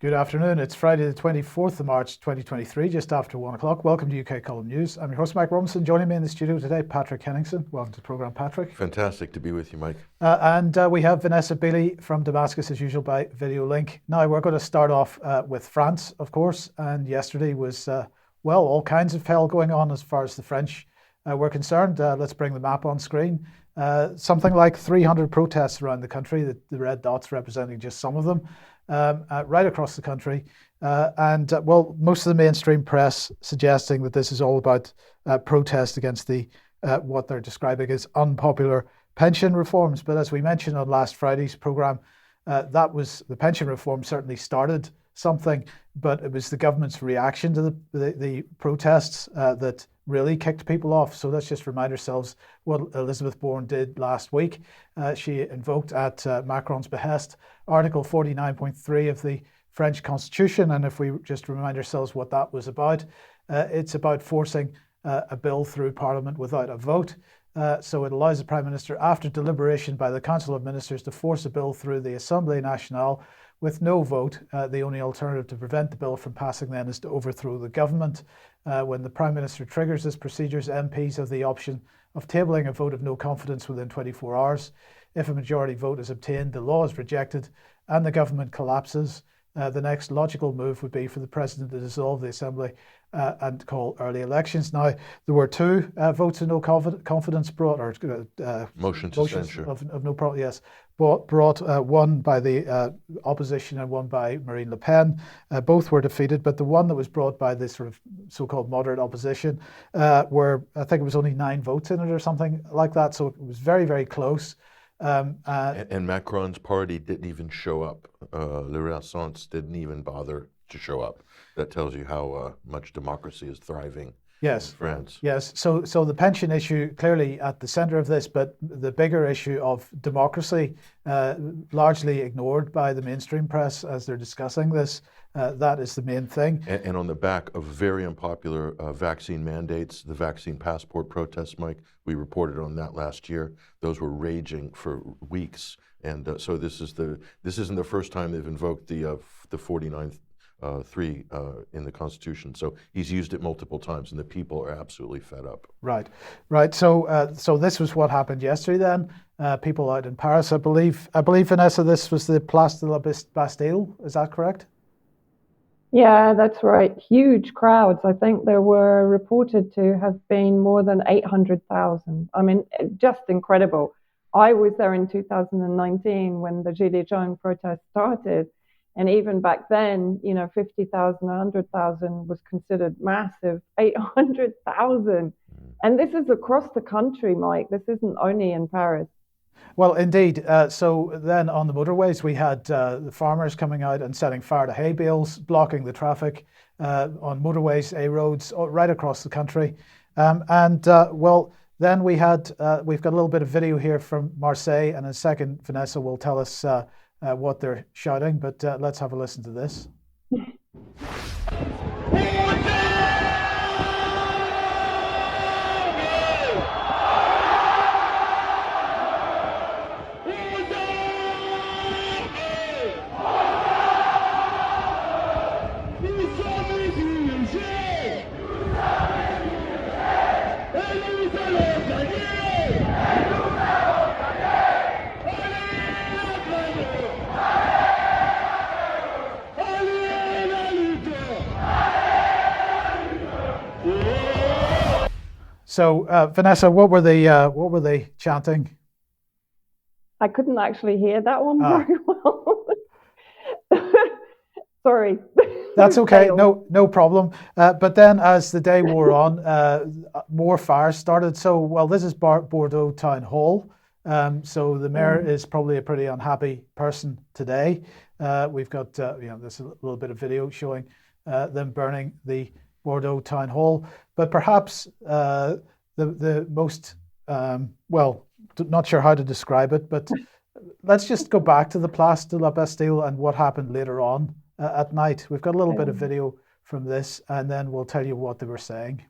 Good afternoon. It's Friday the 24th of March 2023, just after 1 o'clock. Welcome to UK Column News. I'm your host, Mike Robinson. Joining me in the studio today, Patrick Henningsen. Welcome to the programme, Patrick. Fantastic to be with you, Mike. And we have Vanessa Beeley from Damascus, as usual, by video link. Now, we're going to start off with France, of course. And yesterday was, all kinds of hell going on as far as the French were concerned. Let's bring the map on screen. Something like 300 protests around the country, the red dots representing just some of them. Right across the country. Most of the mainstream press suggesting that this is all about protest against the what they're describing as unpopular pension reforms. But as we mentioned on last Friday's programme, the pension reform certainly started something, but it was the government's reaction to the protests that really kicked people off. So let's just remind ourselves what Elizabeth Borne did last week. She invoked at Macron's behest Article 49.3 of the French Constitution. And if we just remind ourselves what that was about, it's about forcing a bill through Parliament without a vote. So it allows the Prime Minister, after deliberation by the Council of Ministers, to force a bill through the Assemblée Nationale with no vote. The only alternative to prevent the bill from passing then is to overthrow the government. When the Prime Minister triggers this procedure, MPs have the option of tabling a vote of no confidence within 24 hours. If a majority vote is obtained, the law is rejected and the government collapses. The next logical move would be for the President to dissolve the Assembly and call early elections. Now, there were two votes of no confidence brought, or motion to censure of no problem. Yes, brought one by the opposition and one by Marine Le Pen. Both were defeated, but the one that was brought by this sort of so-called moderate opposition, were, I think it was only 9 votes in it or something like that. So it was very, very close. And Macron's party didn't even show up. Le Renaissance didn't even bother to show up. That tells you how much democracy is thriving in France. Yes. So the pension issue clearly at the centre of this, but the bigger issue of democracy, largely ignored by the mainstream press as they're discussing this. That is the main thing. And on the back of very unpopular vaccine mandates, the vaccine passport protests, Mike, we reported on that last year. Those were raging for weeks. And so this isn't the first time they've invoked the 49th 3 in the Constitution. So he's used it multiple times, and the people are absolutely fed up. Right. So this was what happened yesterday. Then people out in Paris, I believe, Vanessa, this was the Place de la Bastille. Is that correct? Yeah, that's right. Huge crowds. I think there were reported to have been more than 800,000. I mean, just incredible. I was there in 2019 when the Gilets jaunes protest started. And even back then, 50,000, 100,000 was considered massive. 800,000. And this is across the country, Mike. This isn't only in Paris. Well, indeed. So then on the motorways, we had the farmers coming out and setting fire to hay bales, blocking the traffic on motorways, roads, right across the country. Then we've got a little bit of video here from Marseille, and in a second, Vanessa will tell us what they're shouting, but let's have a listen to this. So, Vanessa, what were they chanting? I couldn't actually hear that one very well. Sorry. That's okay. No problem. But then, as the day wore on, more fires started. So, this is Bordeaux Town Hall. So the mayor is probably a pretty unhappy person today. We've got there's a little bit of video showing them burning the Bordeaux Town Hall, but perhaps the most not sure how to describe it, but let's just go back to the Place de la Bastille and what happened later on at night. We've got a little bit of video from this, and then we'll tell you what they were saying.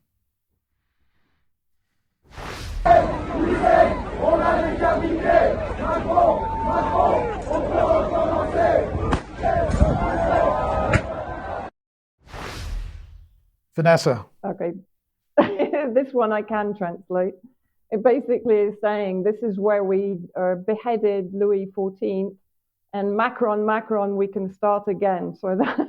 Vanessa. Okay, this one I can translate. It basically is saying this is where we beheaded Louis XIV, and Macron, we can start again. So that's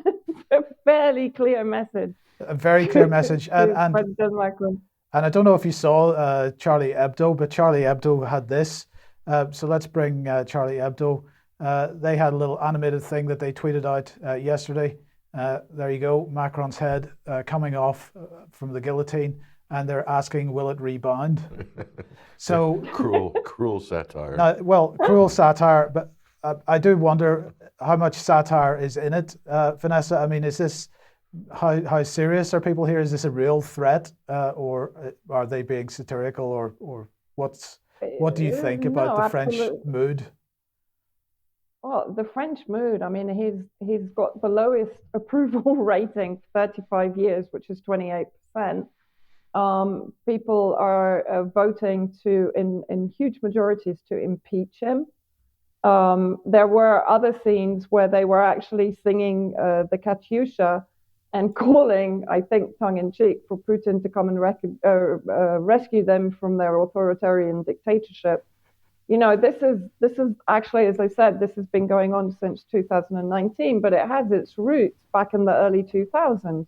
a fairly clear message. A very clear message. And President Macron. And I don't know if you saw Charlie Hebdo, but Charlie Hebdo had this. So let's bring Charlie Hebdo. They had a little animated thing that they tweeted out yesterday. There you go, Macron's head coming off from the guillotine, and they're asking, will it rebound? So cruel satire. Cruel satire, but I do wonder how much satire is in it, Vanessa. I mean, is this how serious are people here? Is this a real threat, or are they being satirical, or what do you think about the French mood? Well, the French mood, I mean, he's got the lowest approval rating for 35 years, which is 28%. People are voting in huge majorities to impeach him. There were other scenes where they were actually singing the Katyusha and calling, I think, tongue-in-cheek, for Putin to come and rescue them from their authoritarian dictatorship. You know, this is actually, as I said, this has been going on since 2019, but it has its roots back in the early 2000s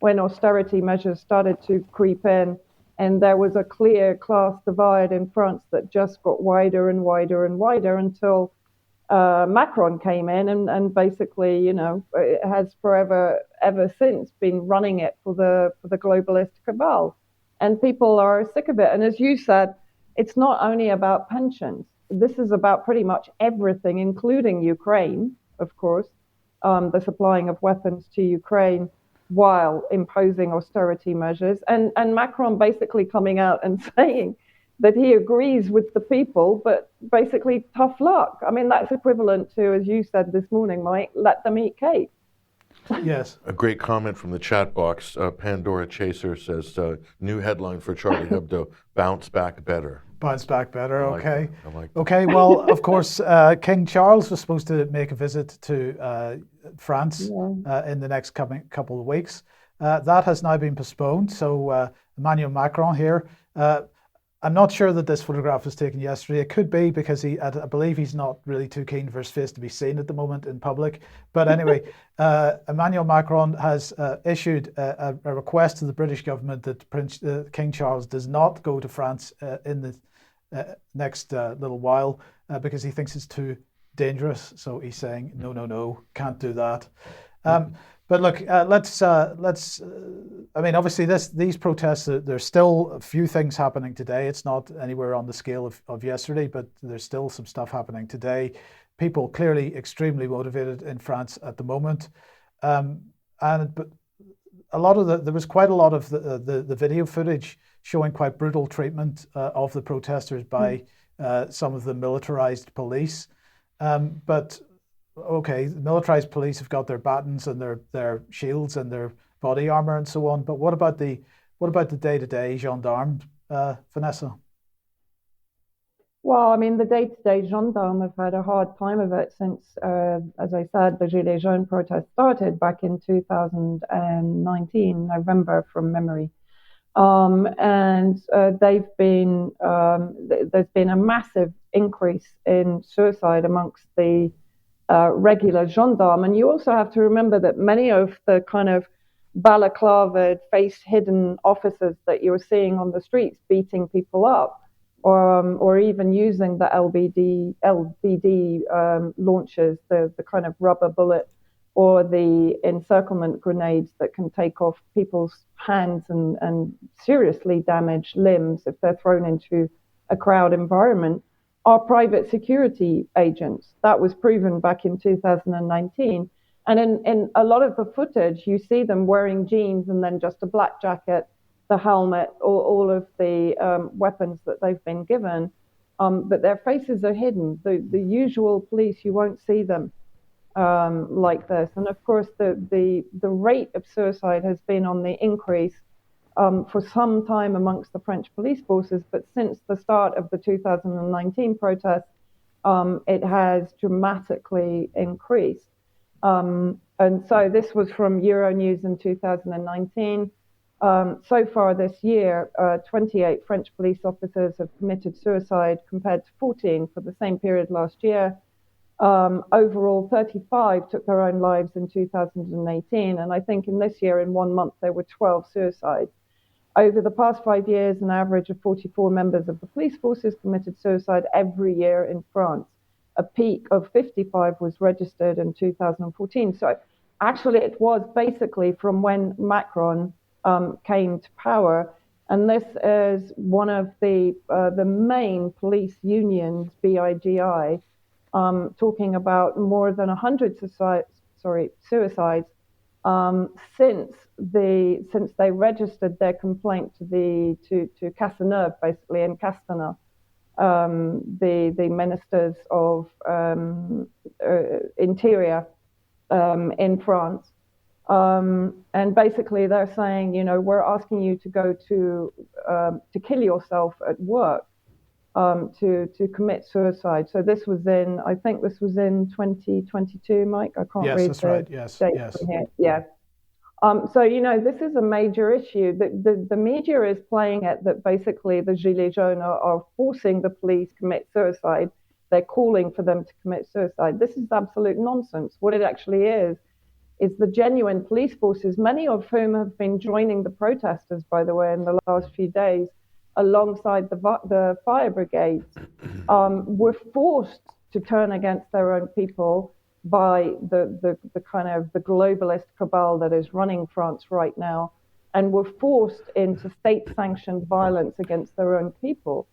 when austerity measures started to creep in, and there was a clear class divide in France that just got wider and wider and wider until Macron came in and basically, you know, it has ever since been running it for the globalist cabal, and people are sick of it. And as you said, it's not only about pensions. This is about pretty much everything, including Ukraine, of course, the supplying of weapons to Ukraine while imposing austerity measures. And Macron basically coming out and saying that he agrees with the people, but basically tough luck. I mean, that's equivalent to, as you said this morning, Mike, let them eat cake. Yes. A great comment from the chat box. Pandora Chaser says, new headline for Charlie Hebdo, bounce back better. Bounce back better, okay. I like that. Okay, well, of course, King Charles was supposed to make a visit to France in the next couple of weeks. That has now been postponed, so Emmanuel Macron here. I'm not sure that this photograph was taken yesterday. It could be because I believe he's not really too keen for his face to be seen at the moment in public. But anyway, Emmanuel Macron has issued a request to the British government that King Charles does not go to France in the next little while because he thinks it's too dangerous. So he's saying, no, can't do that. But look, let's. I mean, obviously, these protests. There's still a few things happening today. It's not anywhere on the scale of yesterday, but there's still some stuff happening today. People clearly extremely motivated in France at the moment, but a lot of there was quite a lot of the video footage showing quite brutal treatment of the protesters by some of the militarized police, but. Okay, the militarized police have got their batons and their shields and their body armor and so on. But what about the day-to-day gendarmes, Vanessa? Well, I mean, the day-to-day gendarmes have had a hard time of it since, as I said, the Gilets jaunes protest started back in 2019, November from memory. And there's been a massive increase in suicide amongst the regular gendarme. And you also have to remember that many of the kind of balaclavaed, face-hidden officers that you're seeing on the streets beating people up, or even using the LBD launchers, the kind of rubber bullet, or the encirclement grenades that can take off people's hands and seriously damage limbs if they're thrown into a crowd environment, are private security agents. That was proven back in 2019. And in a lot of the footage, you see them wearing jeans and then just a black jacket, the helmet, all of the weapons that they've been given. But their faces are hidden. The usual police, you won't see them like this. And of course, the rate of suicide has been on the increase for some time amongst the French police forces, but since the start of the 2019 protests, it has dramatically increased. And so this was from Euronews in 2019. So far this year, 28 French police officers have committed suicide compared to 14 for the same period last year. Overall, 35 took their own lives in 2018, and I think in this year, in 1 month, there were 12 suicides. Over the past 5 years, an average of 44 members of the police forces committed suicide every year in France. A peak of 55 was registered in 2014. So actually, it was basically from when Macron came to power. And this is one of the main police unions, BIGI, talking about more than 100 suicides since they registered their complaint to Cazeneuve, basically, in Castaner, the ministers of Interior in France. And basically, they're saying, we're asking you to go to kill yourself at work, to commit suicide. So I think this was in 2022, Mike. I can't Yes, read that's the right. Yes, date yes. from here. Yeah. So, this is a major issue. The media is playing it that basically the Gilets jaunes are forcing the police to commit suicide. They're calling for them to commit suicide. This is absolute nonsense. What it actually is the genuine police forces, many of whom have been joining the protesters, by the way, in the last few days, alongside the fire brigades, were forced to turn against their own people by the kind of the globalist cabal that is running France right now, and were forced into state-sanctioned violence against their own people,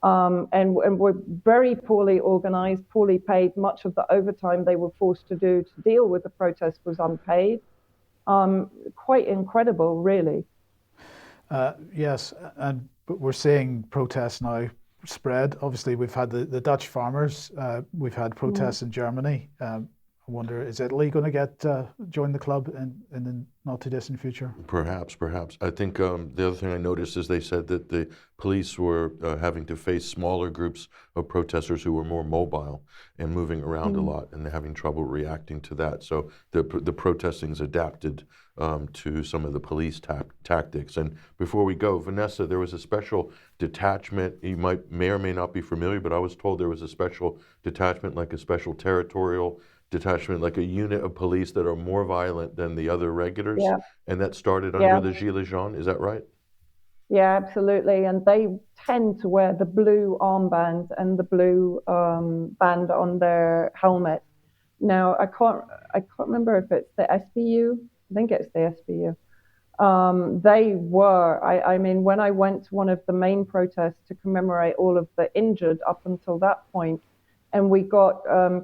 and were very poorly organized, poorly paid. Much of the overtime they were forced to do to deal with the protest was unpaid. Quite incredible, really. Yes, but we're seeing protests now spread. Obviously, we've had the Dutch farmers. We've had protests in Germany. I wonder, is Italy going to get join the club in the not too distant future? Perhaps. I think the other thing I noticed is they said that the police were having to face smaller groups of protesters who were more mobile and moving around a lot, and they're having trouble reacting to that. So the protesting's adapted to some of the police tactics. And before we go, Vanessa, there was a special detachment. You may or may not be familiar, but I was told there was a special detachment, like a special territorial detachment, like a unit of police that are more violent than the other regulars, and that started under the Gilets jaunes. Is that right? Yeah, absolutely. And they tend to wear the blue armband and the blue band on their helmet. Now, I can't remember if it's the SBU. I think it's the SBU. They were. I mean, when I went to one of the main protests to commemorate all of the injured up until that point, and we got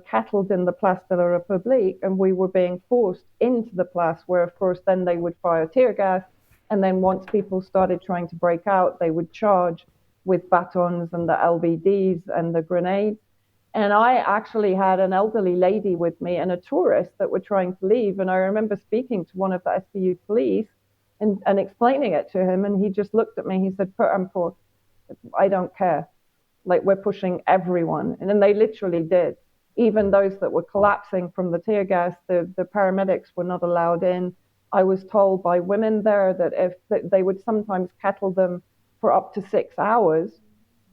cattled in the Place de la République, and we were being forced into the place where, of course, then they would fire tear gas. And then once people started trying to break out, they would charge with batons and the LBDs and the grenades. And I actually had an elderly lady with me and a tourist that were trying to leave. And I remember speaking to one of the SBU police and explaining it to him. And he just looked at me. He said, I don't care. Like, we're pushing everyone. And then they literally did. Even those that were collapsing from the tear gas, the paramedics were not allowed in. I was told by women there that they would sometimes kettle them for up to 6 hours.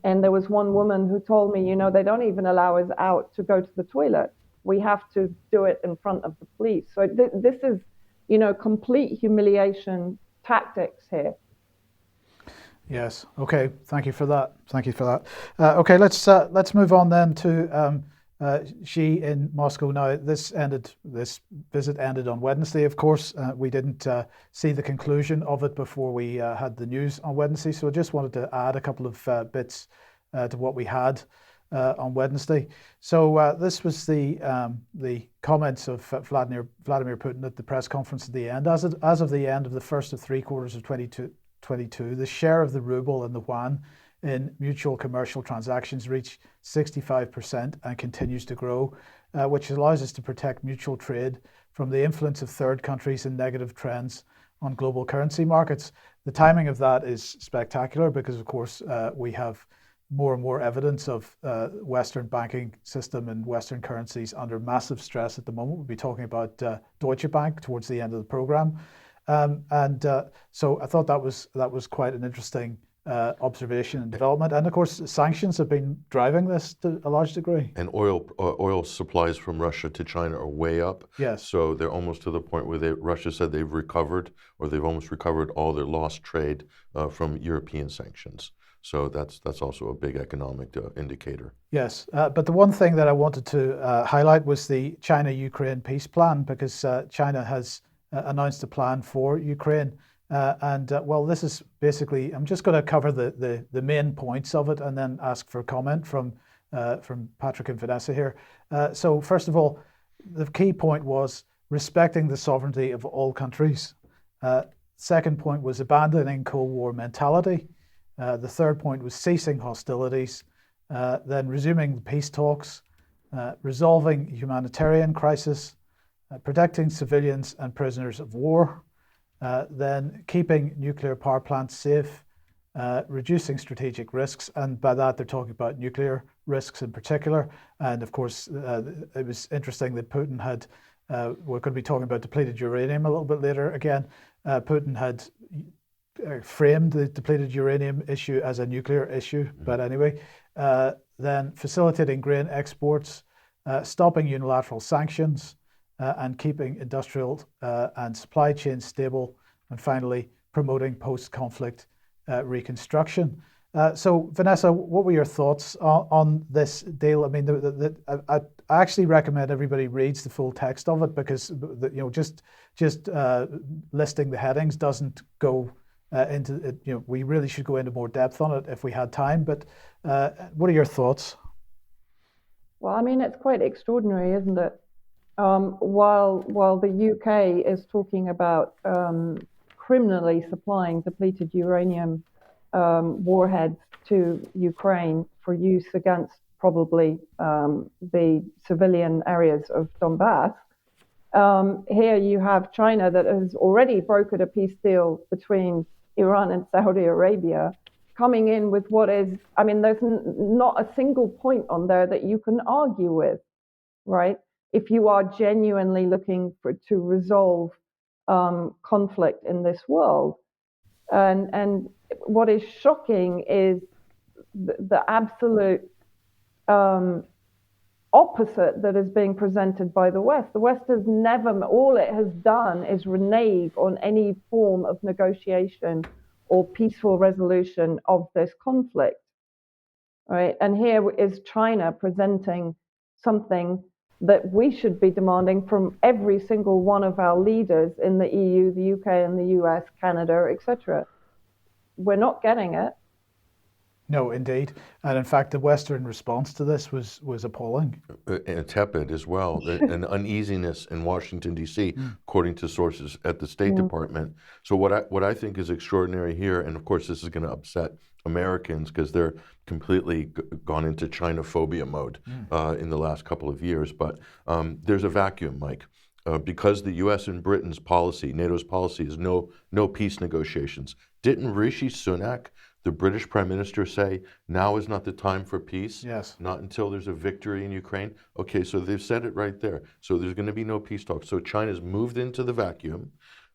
And there was one woman who told me, they don't even allow us out to go to the toilet. We have to do it in front of the police. So this is, complete humiliation tactics here. Yes. Okay. Thank you for that. Okay. Let's move on then to Xi in Moscow. Now, this visit ended on Wednesday. Of course, we didn't see the conclusion of it before we had the news on Wednesday. So I just wanted to add a couple of bits to what we had on Wednesday. So this was the comments of Vladimir Putin at the press conference at the end. As of the end of the first of 3 quarters of 2022, the share of the ruble and the yuan in mutual commercial transactions reached 65% and continues to grow, which allows us to protect mutual trade from the influence of third countries and negative trends on global currency markets. The timing of that is spectacular because, of course, we have more and more evidence of Western banking system and Western currencies under massive stress at the moment. We'll be talking about Deutsche Bank towards the end of the program. So I thought that was quite an interesting observation and development. And of course, sanctions have been driving this to a large degree. And oil supplies from Russia to China are way up. Yes. So they're almost to the point where Russia said they've recovered, or they've almost recovered all their lost trade from European sanctions. So that's also a big economic indicator. Yes, but the one thing that I wanted to highlight was the China-Ukraine peace plan, because China has announced a plan for Ukraine. Well, this is basically, I'm just going to cover the main points of it and then ask for a comment from Patrick and Vanessa here. So first of all, the key point was respecting the sovereignty of all countries. Second point was abandoning Cold War mentality. The third point was ceasing hostilities, then resuming the peace talks, resolving humanitarian crisis, protecting civilians and prisoners of war, then keeping nuclear power plants safe, reducing strategic risks, and by that they're talking about nuclear risks in particular. And of course, it was interesting that Putin had, we're going to be talking about depleted uranium a little bit later again, Putin had framed the depleted uranium issue as a nuclear issue. But anyway, then facilitating grain exports, stopping unilateral sanctions, and keeping industrial and supply chains stable, and finally promoting post-conflict reconstruction. So Vanessa, what were your thoughts on this deal? I mean, I actually recommend everybody reads the full text of it, because just listing the headings doesn't go into it. We really should go into more depth on it if we had time. But what are your thoughts? Well, I mean, it's quite extraordinary, isn't it? While the UK is talking about criminally supplying depleted uranium warheads to Ukraine for use against probably the civilian areas of Donbass. Here you have China that has already brokered a peace deal between Iran and Saudi Arabia, coming in with what is, I mean, there's not a single point on there that you can argue with, right? If you are genuinely looking to resolve conflict in this world. And what is shocking is the absolute opposite that is being presented by the West. The West has never, all it has done is renege on any form of negotiation or peaceful resolution of this conflict, right? And here is China presenting something that we should be demanding from every single one of our leaders in the EU, the UK and the US, Canada, etc. We're not getting it. No, indeed. And in fact, the Western response to this was appalling. And tepid as well. An uneasiness in Washington, D.C., according to sources at the State Department. So what I think is extraordinary here, and of course this is going to upset Americans because they're completely gone into China-phobia mode in the last couple of years, but there's a vacuum, Mike. Because the U.S. and Britain's policy, NATO's policy, is no peace negotiations. Didn't Rishi Sunak, the British Prime Minister, say, now is not the time for peace? Yes. Not until there's a victory in Ukraine? Okay, so they've said it right there. So there's going to be no peace talks. So China's moved into the vacuum,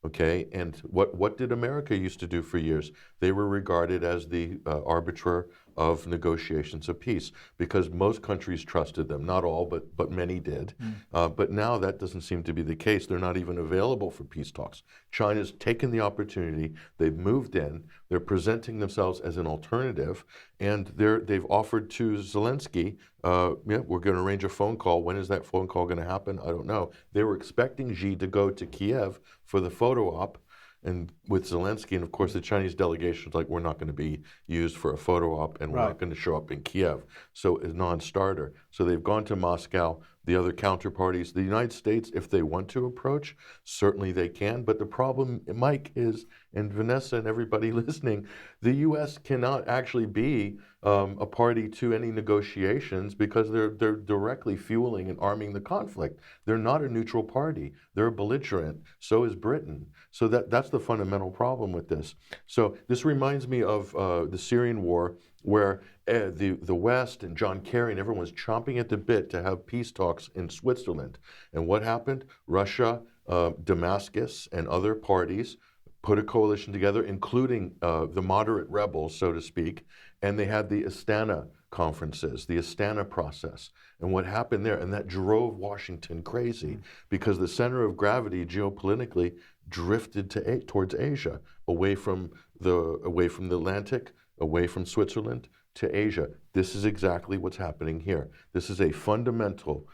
okay? And what did America used to do for years? They were regarded as the arbiter of negotiations of peace because most countries trusted them. Not all, but many did. But now that doesn't seem to be the case. They're not even available for peace talks. China's taken the opportunity. They've moved in. They're presenting themselves as an alternative, and they've offered to Zelensky, we're going to arrange a phone call. When is that phone call going to happen? I don't know. They were expecting Xi to go to Kiev for the photo op, and with Zelensky, and of course the Chinese delegation was like, we're not going to be used for a photo op, and we're not going to show up in Kiev. So it's non-starter. So they've gone to Moscow. The other counterparties, the United States, if they want to approach, certainly they can. But the problem, Mike, is, and Vanessa and everybody listening, the U.S. cannot actually be a party to any negotiations because they're directly fueling and arming the conflict. They're not a neutral party. They're a belligerent. So is Britain. So that's the fundamental problem with this. So this reminds me of the Syrian war, where the West and John Kerry and everyone was chomping at the bit to have peace talks in Switzerland. And what happened? Russia Damascus and other parties put a coalition together, including the moderate rebels, so to speak, and they had the Astana conferences, the Astana process, and what happened there, and that drove Washington crazy because the center of gravity geopolitically drifted towards Asia, away from the Atlantic, away from Switzerland to Asia. This is exactly what's happening here. This is a fundamental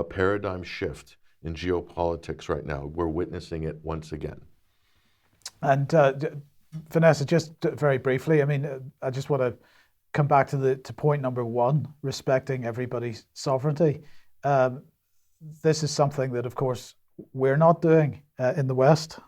paradigm shift in geopolitics right now. We're witnessing it once again. And Vanessa, just very briefly, I mean, I just want to come back to point number one, respecting everybody's sovereignty. This is something that, of course, we're not doing in the West.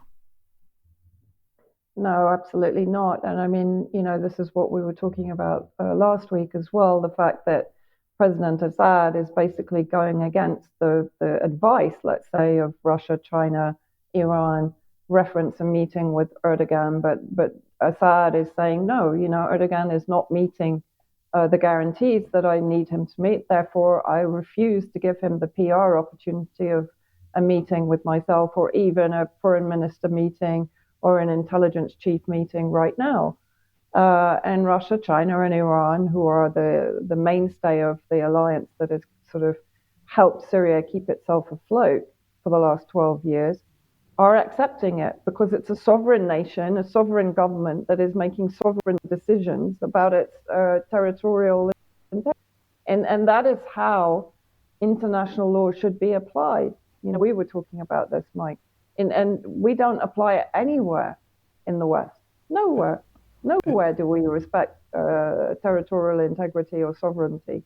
No, absolutely not. And I mean, this is what we were talking about last week as well, the fact that President Assad is basically going against the advice, let's say, of Russia, China, Iran, reference a meeting with Erdogan, but Assad is saying, no, Erdogan is not meeting the guarantees that I need him to meet. Therefore, I refuse to give him the PR opportunity of a meeting with myself, or even a foreign minister meeting or an intelligence chief meeting right now. And Russia, China, and Iran, who are the mainstay of the alliance that has sort of helped Syria keep itself afloat for the last 12 years, are accepting it because it's a sovereign nation, a sovereign government that is making sovereign decisions about its territorial integrity. And that is how international law should be applied. We were talking about this, Mike, and we don't apply it anywhere in the West. Nowhere do we respect territorial integrity or sovereignty.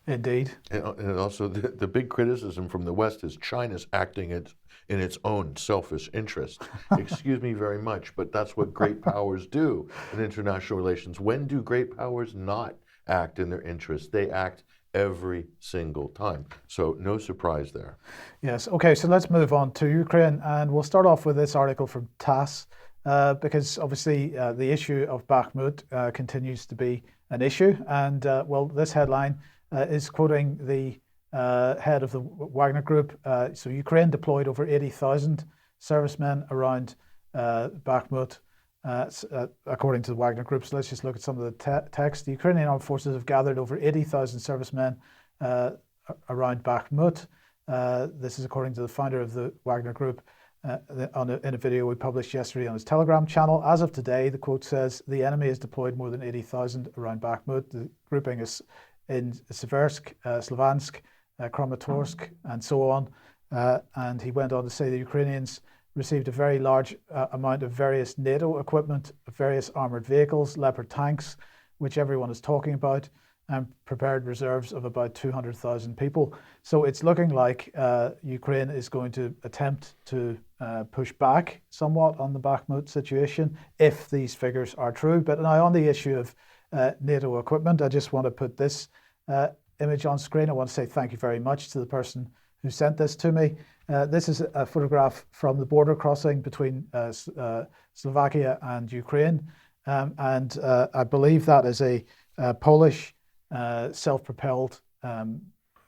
Indeed. And also the big criticism from the West is China's acting in its own selfish interest. Excuse me very much, but that's what great powers do in international relations. When do great powers not act in their interest? They act every single time. So no surprise there. Yes. Okay, so let's move on to Ukraine, and we'll start off with this article from TASS, because obviously the issue of Bakhmut continues to be an issue. And this headline is quoting the head of the Wagner Group. So Ukraine deployed over 80,000 servicemen around Bakhmut, according to the Wagner Group. So let's just look at some of the text. The Ukrainian armed forces have gathered over 80,000 servicemen around Bakhmut. This is according to the founder of the Wagner Group in a video we published yesterday on his Telegram channel. As of today, the quote says, the enemy has deployed more than 80,000 around Bakhmut. The grouping is in Seversk, Slovansk, Kramatorsk, and so on. And he went on to say the Ukrainians received a very large amount of various NATO equipment, various armored vehicles, Leopard tanks, which everyone is talking about, and prepared reserves of about 200,000 people. So it's looking like Ukraine is going to attempt to push back somewhat on the Bakhmut situation, if these figures are true. But now on the issue of NATO equipment, I just want to put this image on screen. I want to say thank you very much to the person who sent this to me. This is a photograph from the border crossing between Slovakia and Ukraine. And I believe that is a Polish self-propelled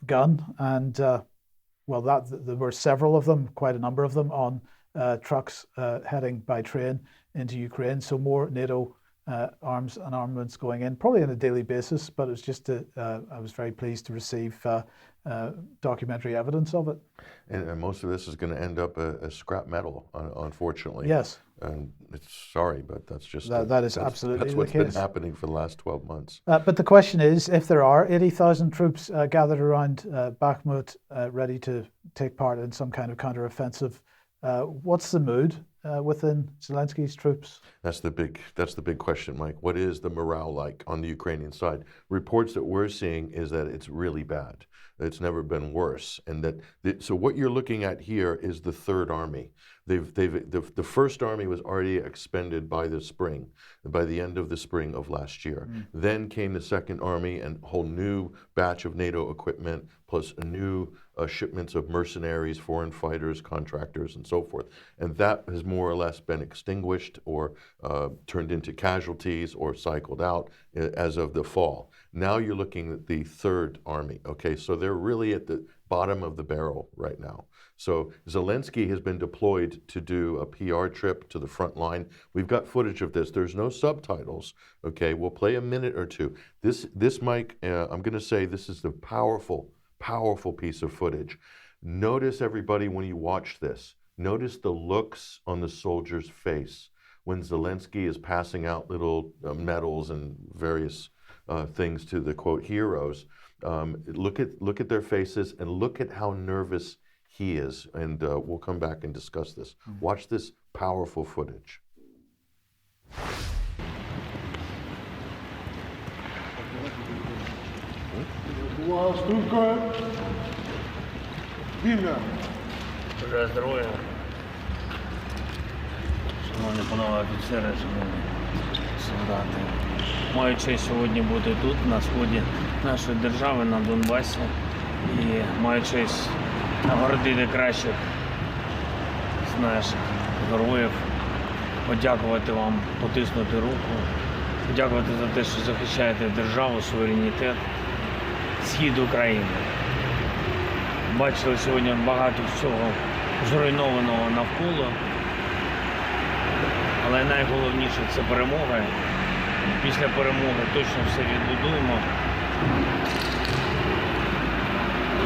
gun. And there were several of them, quite a number of them, on trucks heading by train into Ukraine. So more NATO arms and armaments going in, probably on a daily basis, but it's just I was very pleased to receive documentary evidence of it. And most of this is going to end up as scrap metal, unfortunately. Yes. And it's sorry, but that's just absolutely what's the case. Been happening for the last 12 months. But the question is, if there are 80,000 troops gathered around Bakhmut, ready to take part in some kind of counteroffensive, what's the mood within Zelensky's troops? That's the big question, Mike. What is the morale like on the Ukrainian side? Reports that we're seeing is that it's really bad. It's never been worse, and so what you're looking at here is the Third Army. The First Army was already expended by the end of the spring of last year. Then came the Second Army and a whole new batch of NATO equipment, plus a new shipments of mercenaries, foreign fighters, contractors, and so forth. And that has more or less been extinguished or turned into casualties or cycled out as of the fall. Now you're looking at the Third Army. Okay, so they're really at the bottom of the barrel right now. So Zelensky has been deployed to do a PR trip to the front line. We've got footage of this. There's no subtitles. Okay, we'll play a minute or two. This Mike, I'm going to say this is the powerful piece of footage. Notice, everybody, when you watch this, notice the looks on the soldier's face when Zelensky is passing out little medals and various things to the, quote, heroes. Look at their faces and look at how nervous he is. And we'll come back and discuss this. Watch this powerful footage. Бажаю здоров'я, шановні панове офіцери, шановні солдати. Маю честь сьогодні бути тут, на сході нашої держави, на Донбасі. І маю честь нагородити кращих з наших героїв, подякувати вам, потиснути руку, подякувати за те, що захищаєте державу, суверенітет, схід України. Бачили сьогодні багато всього зруйнованого навколо, але найголовніше – це перемога. Після перемоги точно все відбудуємо.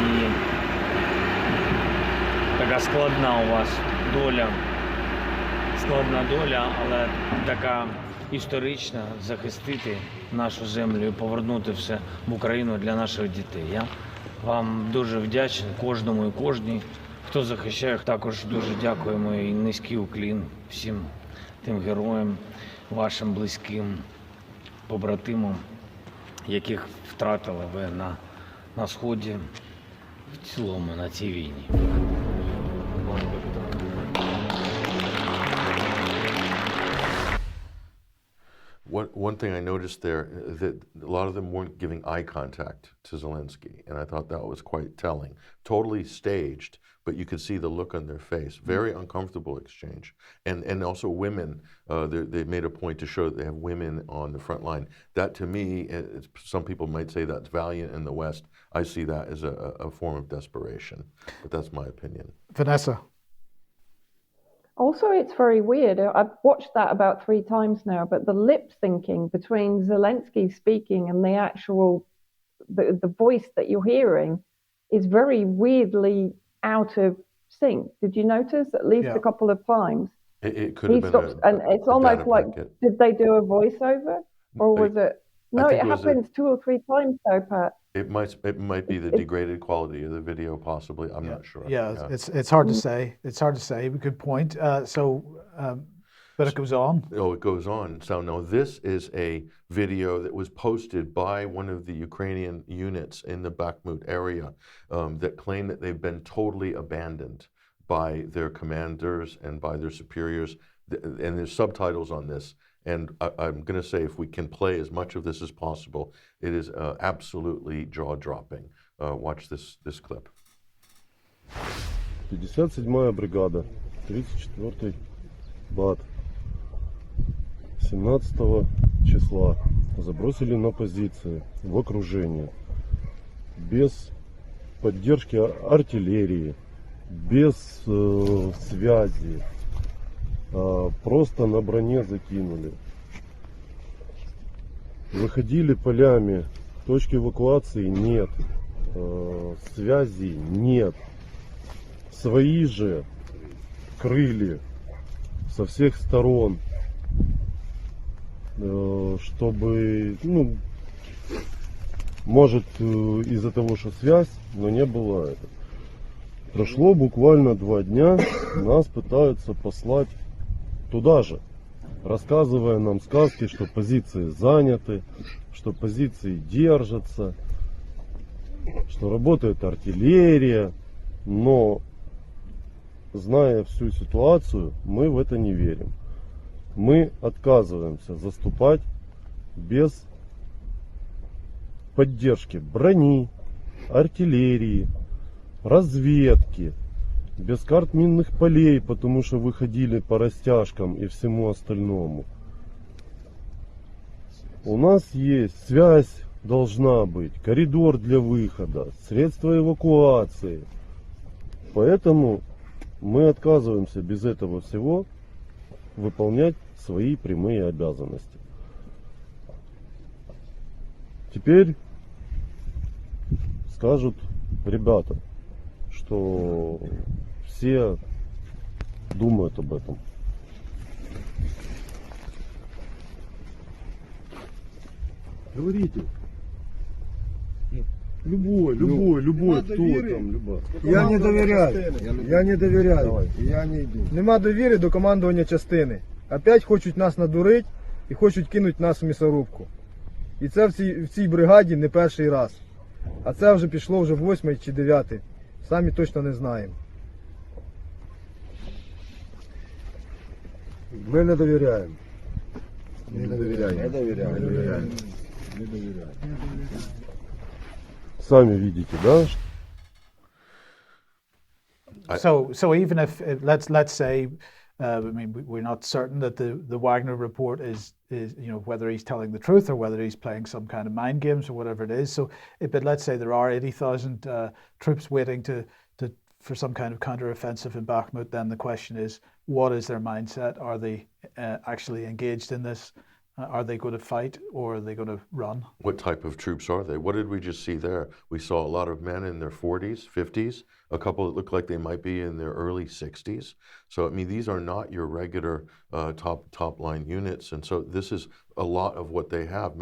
І така складна у вас доля, але така історична – захистити нашу землю і повернути все в Україну для наших дітей. Я вам дуже вдячний, кожному і кожній, хто захищає. Також дуже дякуємо і низький уклін всім тим героям, вашим близьким побратимам, яких втратили ви на Сході, в цілому на цій війні. One thing I noticed there, that a lot of them weren't giving eye contact to Zelensky, and I thought that was quite telling. Totally staged, but you could see the look on their face. Very uncomfortable exchange. And also women, they made a point to show that they have women on the front line. That, to me, some people might say that's valiant in the West. I see that as a form of desperation, but that's my opinion. Vanessa. Also, it's very weird. I've watched that about 3 times now, but the lip syncing between Zelensky speaking and the actual, the voice that you're hearing is very weirdly out of sync. Did you notice at least a couple of times? It could have been stops, and it's almost like, did they do a voiceover? Or was it? No, it happens 2 or 3 times though, Pat. It might be the degraded quality of the video, possibly. I'm not sure. Yeah, it's hard to say. It's hard to say. Good point. But it goes on. Oh, it goes on. So no, this is a video that was posted by one of the Ukrainian units in the Bakhmut area that claim that they've been totally abandoned by their commanders and by their superiors. And there's subtitles on this. And I'm going to say, if we can play as much of this as possible, it is absolutely jaw-dropping. Watch this clip. 57-я бригада, 34-й БАТ. 17 числа забросили на позиции в окружение. Без поддержки артиллерии, без связи. Просто на броне закинули. Выходили полями, точки эвакуации нет, связи нет. Свои же крыли со всех сторон, чтобы, может из-за того, что связь, но не было это. Прошло буквально 2 дня, нас пытаются послать туда же, рассказывая нам сказки, что позиции заняты, что позиции держатся, что работает артиллерия, но, зная всю ситуацию, мы в это не верим. Мы отказываемся заступать без поддержки брони, артиллерии, разведки, без карт минных полей, потому что выходили по растяжкам и всему остальному. У нас есть связь должна быть, коридор для выхода, средства эвакуации. Поэтому мы отказываемся без этого всего выполнять свои прямые обязанности. Теперь скажут ребята, что все думают об этом. Говорите. Любой, кто там, любой. Я не довіряю. Я не довіряю. Я не йду. Нема довіри до командування частини. Опять хочуть нас надурити і хочуть кинути нас в м'ясорубку. І це в цій бригаді не перший раз. А це вже пішло вже 8 чи 9. Самі точно не знаємо. Ми не довіряємо. Не довіряємо. Не довіряємо. Не довіряємо. Сами видите, да? So even if let's say, I mean, we're not certain that the Wagner report is whether he's telling the truth or whether he's playing some kind of mind games or whatever it is. So, but let's say there are 80,000 troops waiting for some kind of counter-offensive in Bakhmut. Then the question is, what is their mindset? Are they actually engaged in this? Are they going to fight or are they going to run? What type of troops are they? What did we just see there? We saw a lot of men in their 40s, 50s, a couple that look like they might be in their early 60s. So, I mean, these are not your regular top line units. And so this is a lot of what they have.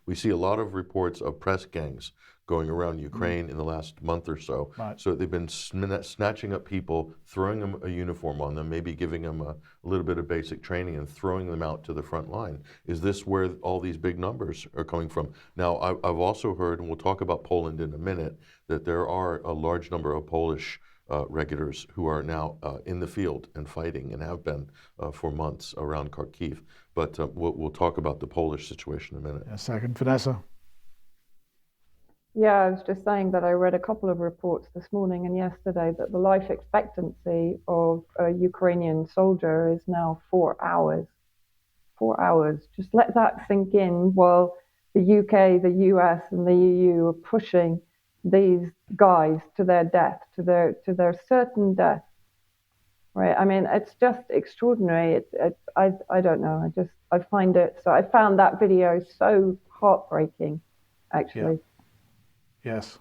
We see a lot of reports of press gangs going around Ukraine in the last month or so. Right. So they've been snatching up people, throwing them a uniform on them, maybe giving them a little bit of basic training and throwing them out to the front line. Is this where all these big numbers are coming from? Now, I've also heard, and we'll talk about Poland in a minute, that there are a large number of Polish regulars who are now in the field and fighting and have been for months around Kharkiv. But we'll talk about the Polish situation in a minute. A second, Vanessa. Yeah, I was just saying that I read a couple of reports this morning and yesterday that the life expectancy of a Ukrainian soldier is now 4 hours. 4 hours. Just let that sink in while the UK, the US, and the EU are pushing these guys to their death, to their certain death. Right? I mean, it's just extraordinary. I don't know. I find it. So I found that video so heartbreaking, actually. Yeah. Yes.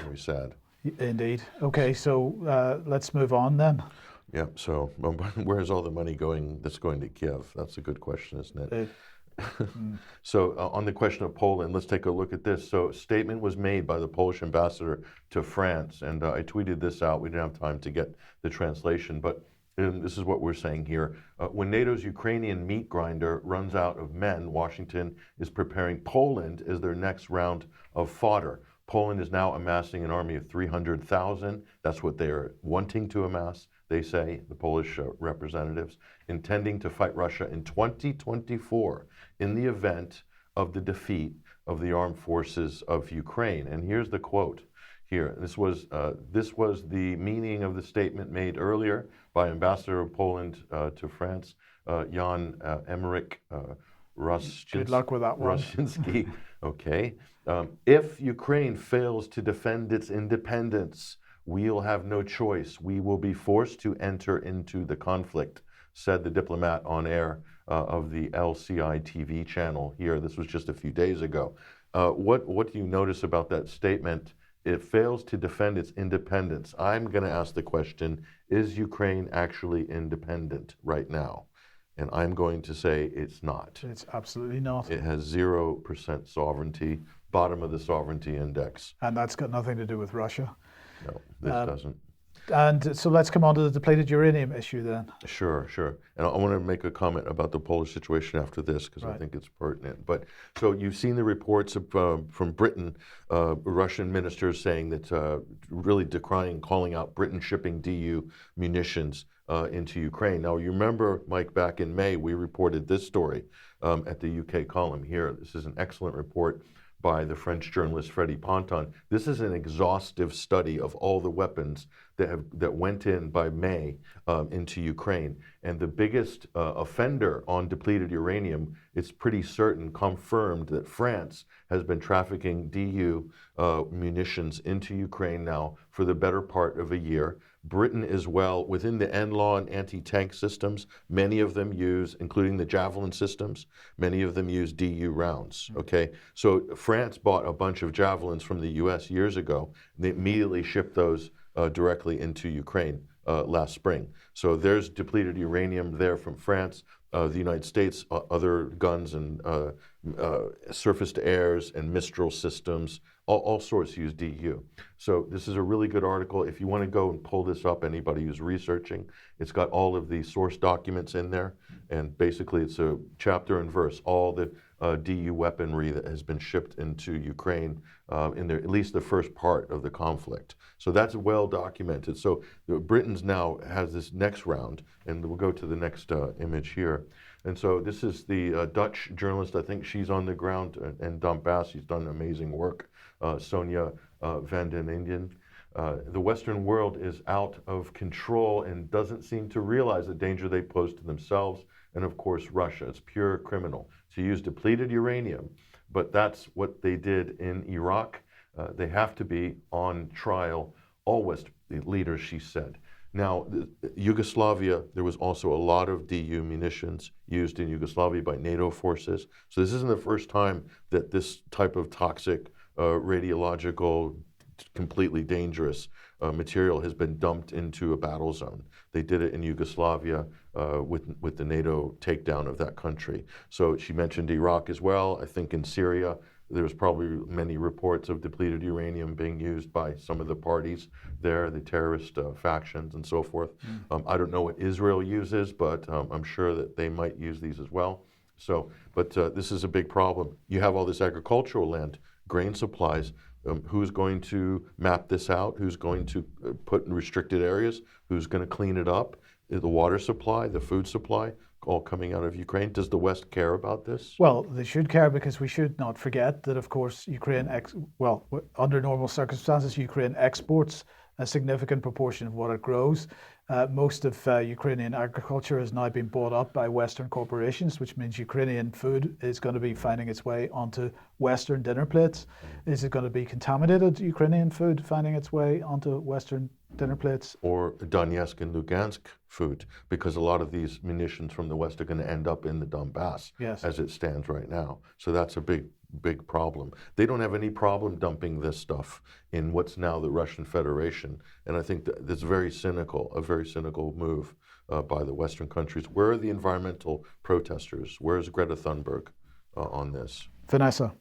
Very sad. Indeed. Okay, so let's move on then. Yeah, so where's all the money going that's going to Kiev? That's a good question, isn't it? So on the question of Poland, let's take a look at this. So a statement was made by the Polish ambassador to France, and I tweeted this out. We didn't have time to get the translation, but this is what we're saying here. When NATO's Ukrainian meat grinder runs out of men, Washington is preparing Poland as their next round of fodder. Poland is now amassing an army of 300,000. That's what they're wanting to amass, they say, the Polish representatives, intending to fight Russia in 2024 in the event of the defeat of the armed forces of Ukraine. And here's the quote here. This was the meaning of the statement made earlier by Ambassador of Poland to France, Jan Emmerich Roshinsky. Good luck with that one. Roshinsky. Okay. If Ukraine fails to defend its independence, we'll have no choice. We will be forced to enter into the conflict, said the diplomat on air of the LCI TV channel here. This was just a few days ago. What do you notice about that statement? It fails to defend its independence. I'm going to ask the question, is Ukraine actually independent right now? And I'm going to say it's not. It's absolutely not. It has 0% sovereignty, bottom of the sovereignty index. And that's got nothing to do with Russia. No, this doesn't. And so let's come on to the depleted uranium issue then. Sure. And I want to make a comment about the Polish situation after this because I think it's pertinent. But so you've seen the reports from Britain, Russian ministers saying that really decrying, calling out Britain shipping DU munitions into Ukraine. Now, you remember, Mike, back in May, we reported this story at the UK column here. This is an excellent report by the French journalist Freddie Ponton. This is an exhaustive study of all the weapons that went in by May into Ukraine. And the biggest offender on depleted uranium, it's pretty certain, confirmed that France has been trafficking DU munitions into Ukraine now for the better part of a year. Britain as well, within the NLAW and anti-tank systems, many of them use, including the Javelin systems, many of them use DU rounds, okay? So France bought a bunch of Javelins from the US years ago, and they immediately shipped those directly into Ukraine last spring. So there's depleted uranium there from France. The United States, other guns and surface-to-airs and Mistral systems, all sorts use DU. So this is a really good article. If you want to go and pull this up, anybody who's researching, it's got all of the source documents in there, and basically it's a chapter and verse, all the DU weaponry that has been shipped into Ukraine in at least the first part of the conflict. So that's well documented. So Britain's now has this next round, and we'll go to the next image here. And so this is the Dutch journalist. I think she's on the ground in Donbass. She's done amazing work. Sonia van den Indian. The Western world is out of control and doesn't seem to realize the danger they pose to themselves and, of course, Russia. It's pure criminal to use depleted uranium, but that's what they did in Iraq. They have to be on trial, all West leaders, she said. Now, Yugoslavia, there was also a lot of DU munitions used in Yugoslavia by NATO forces. So this isn't the first time that this type of toxic, radiological, completely dangerous material has been dumped into a battle zone. They did it in Yugoslavia with the NATO takedown of that country. So she mentioned Iraq as well. I think in Syria, there's probably many reports of depleted uranium being used by some of the parties there, the terrorist factions and so forth. I don't know what Israel uses, but I'm sure that they might use these as well. So, but this is a big problem. You have all this agricultural land, grain supplies. Who's going to map this out? Who's going to put in restricted areas? Who's going to clean it up? The water supply, the food supply, all coming out of Ukraine. Does the West care about this? Well, they should care, because we should not forget that, of course, under normal circumstances, Ukraine exports a significant proportion of what it grows. Most of Ukrainian agriculture has now been bought up by Western corporations, which means Ukrainian food is going to be finding its way onto Western dinner plates. Is it going to be contaminated Ukrainian food finding its way onto Western dinner plates? Or Donetsk and Lugansk food, because a lot of these munitions from the West are going to end up in the Donbass, yes, as it stands right now. So that's a big problem. They don't have any problem dumping this stuff in what's now the Russian Federation. And I think that's a very cynical move by the Western countries. Where are the environmental protesters? Where is Greta Thunberg on this? Vanessa.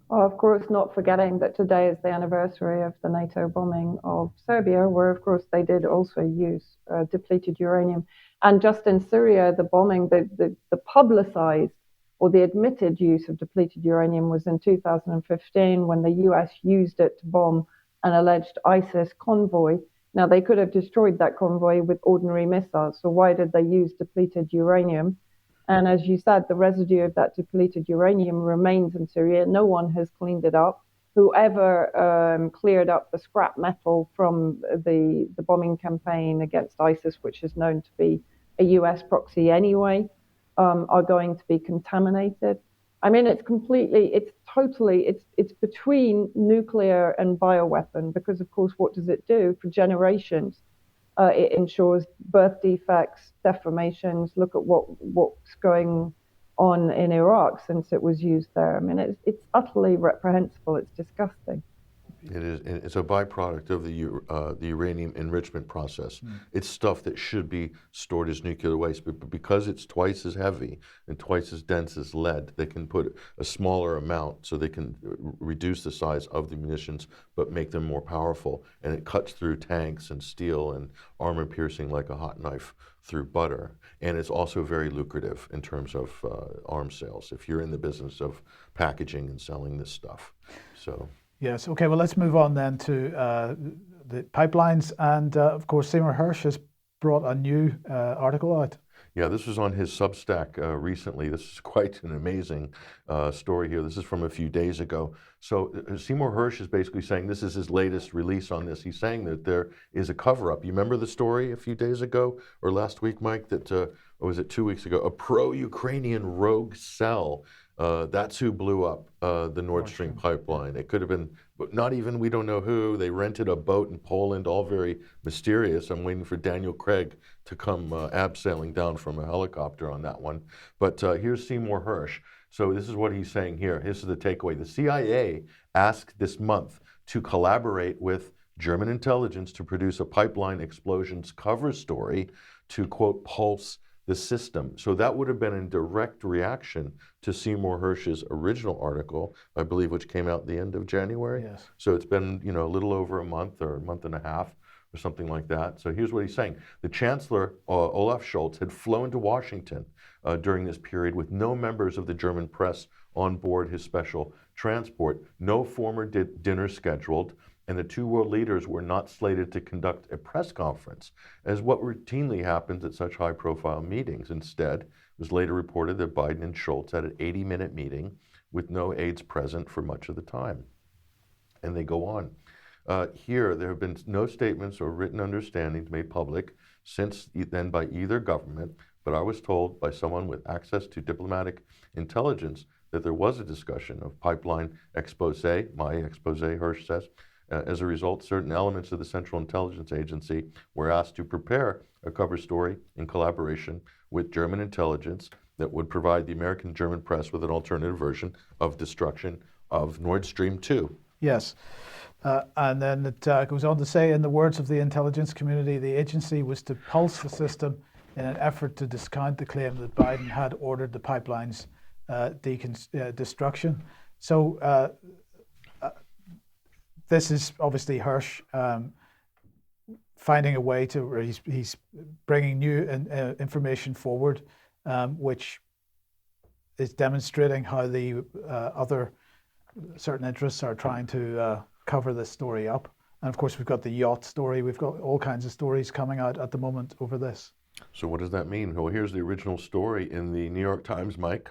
Well, of course, not forgetting that today is the anniversary of the NATO bombing of Serbia, where, of course, they did also use depleted uranium. And just in Syria, the bombing, the publicized or the admitted use of depleted uranium was in 2015, when the US used it to bomb an alleged ISIS convoy. Now, they could have destroyed that convoy with ordinary missiles, so why did they use depleted uranium? And as you said, the residue of that depleted uranium remains in Syria. No one has cleaned it up. Whoever cleared up the scrap metal from the bombing campaign against ISIS, which is known to be a US proxy anyway, are going to be contaminated. I mean, it's between nuclear and bioweapon, because, of course, what does it do for generations? It ensures birth defects, deformations. Look at what's going on in Iraq since it was used there. I mean, it's utterly reprehensible. It's disgusting. It is. It's a byproduct of the uranium enrichment process. It's stuff that should be stored as nuclear waste, but because it's twice as heavy and twice as dense as lead, they can put a smaller amount so they can reduce the size of the munitions, but make them more powerful. And it cuts through tanks and steel and armor piercing like a hot knife through butter. And it's also very lucrative in terms of arms sales, if you're in the business of packaging and selling this stuff. So. Yes. Okay. Well, let's move on then to the pipelines. And of course, Seymour Hersh has brought a new article out. Yeah, this was on his Substack recently. This is quite an amazing story here. This is from a few days ago. So Seymour Hersh is basically saying this is his latest release on this. He's saying that there is a cover-up. You remember the story a few days ago or last week, Mike, that, or was it 2 weeks ago, a pro-Ukrainian rogue cell, that's who blew up the Nord Stream pipeline. It could have been, but not even, we don't know who. They rented a boat in Poland, all very mysterious. I'm waiting for Daniel Craig to come abseiling down from a helicopter on that one. But here's Seymour Hersh. So this is what he's saying here. This is the takeaway. The CIA asked this month to collaborate with German intelligence to produce a pipeline explosions cover story to, quote, pulse the system. So that would have been in direct reaction to Seymour Hersh's original article, I believe, which came out at the end of January. Yes. So it's been, you know, a little over a month or a month and a half or something like that. So here's what he's saying. The Chancellor, Olaf Scholz, had flown to Washington during this period with no members of the German press on board his special transport, no formal dinner scheduled, and the two world leaders were not slated to conduct a press conference, as what routinely happens at such high-profile meetings. Instead, it was later reported that Biden and Scholz had an 80-minute meeting with no aides present for much of the time. And they go on. Here, there have been no statements or written understandings made public since then by either government, but I was told by someone with access to diplomatic intelligence that there was a discussion of pipeline expose, my expose, Hersh says. As a result, certain elements of the Central Intelligence Agency were asked to prepare a cover story in collaboration with German intelligence that would provide the American German press with an alternative version of destruction of Nord Stream 2. Yes. And then it goes on to say, in the words of the intelligence community, the agency was to pulse the system in an effort to discount the claim that Biden had ordered the pipeline's destruction. So this is obviously Hersh finding a way to, or he's bringing new information forward, which is demonstrating how the other certain interests are trying to cover this story up. And of course, we've got the yacht story. We've got all kinds of stories coming out at the moment over this. So what does that mean? Well, here's the original story in the New York Times, Mike.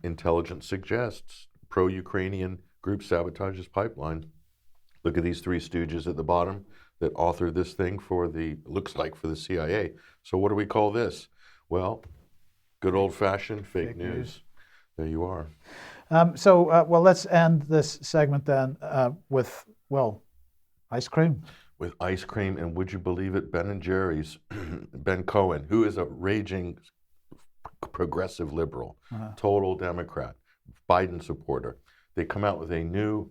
Intelligence suggests pro-Ukrainian group sabotages pipeline. Look at these three stooges at the bottom that authored this thing for the, looks like for the CIA. So what do we call this? Well, good old-fashioned fake news. There you are. Well, let's end this segment then with, well, ice cream. With ice cream, and would you believe it, Ben & Jerry's, Ben Cohen, who is a raging progressive liberal, total Democrat, Biden supporter. They come out with a new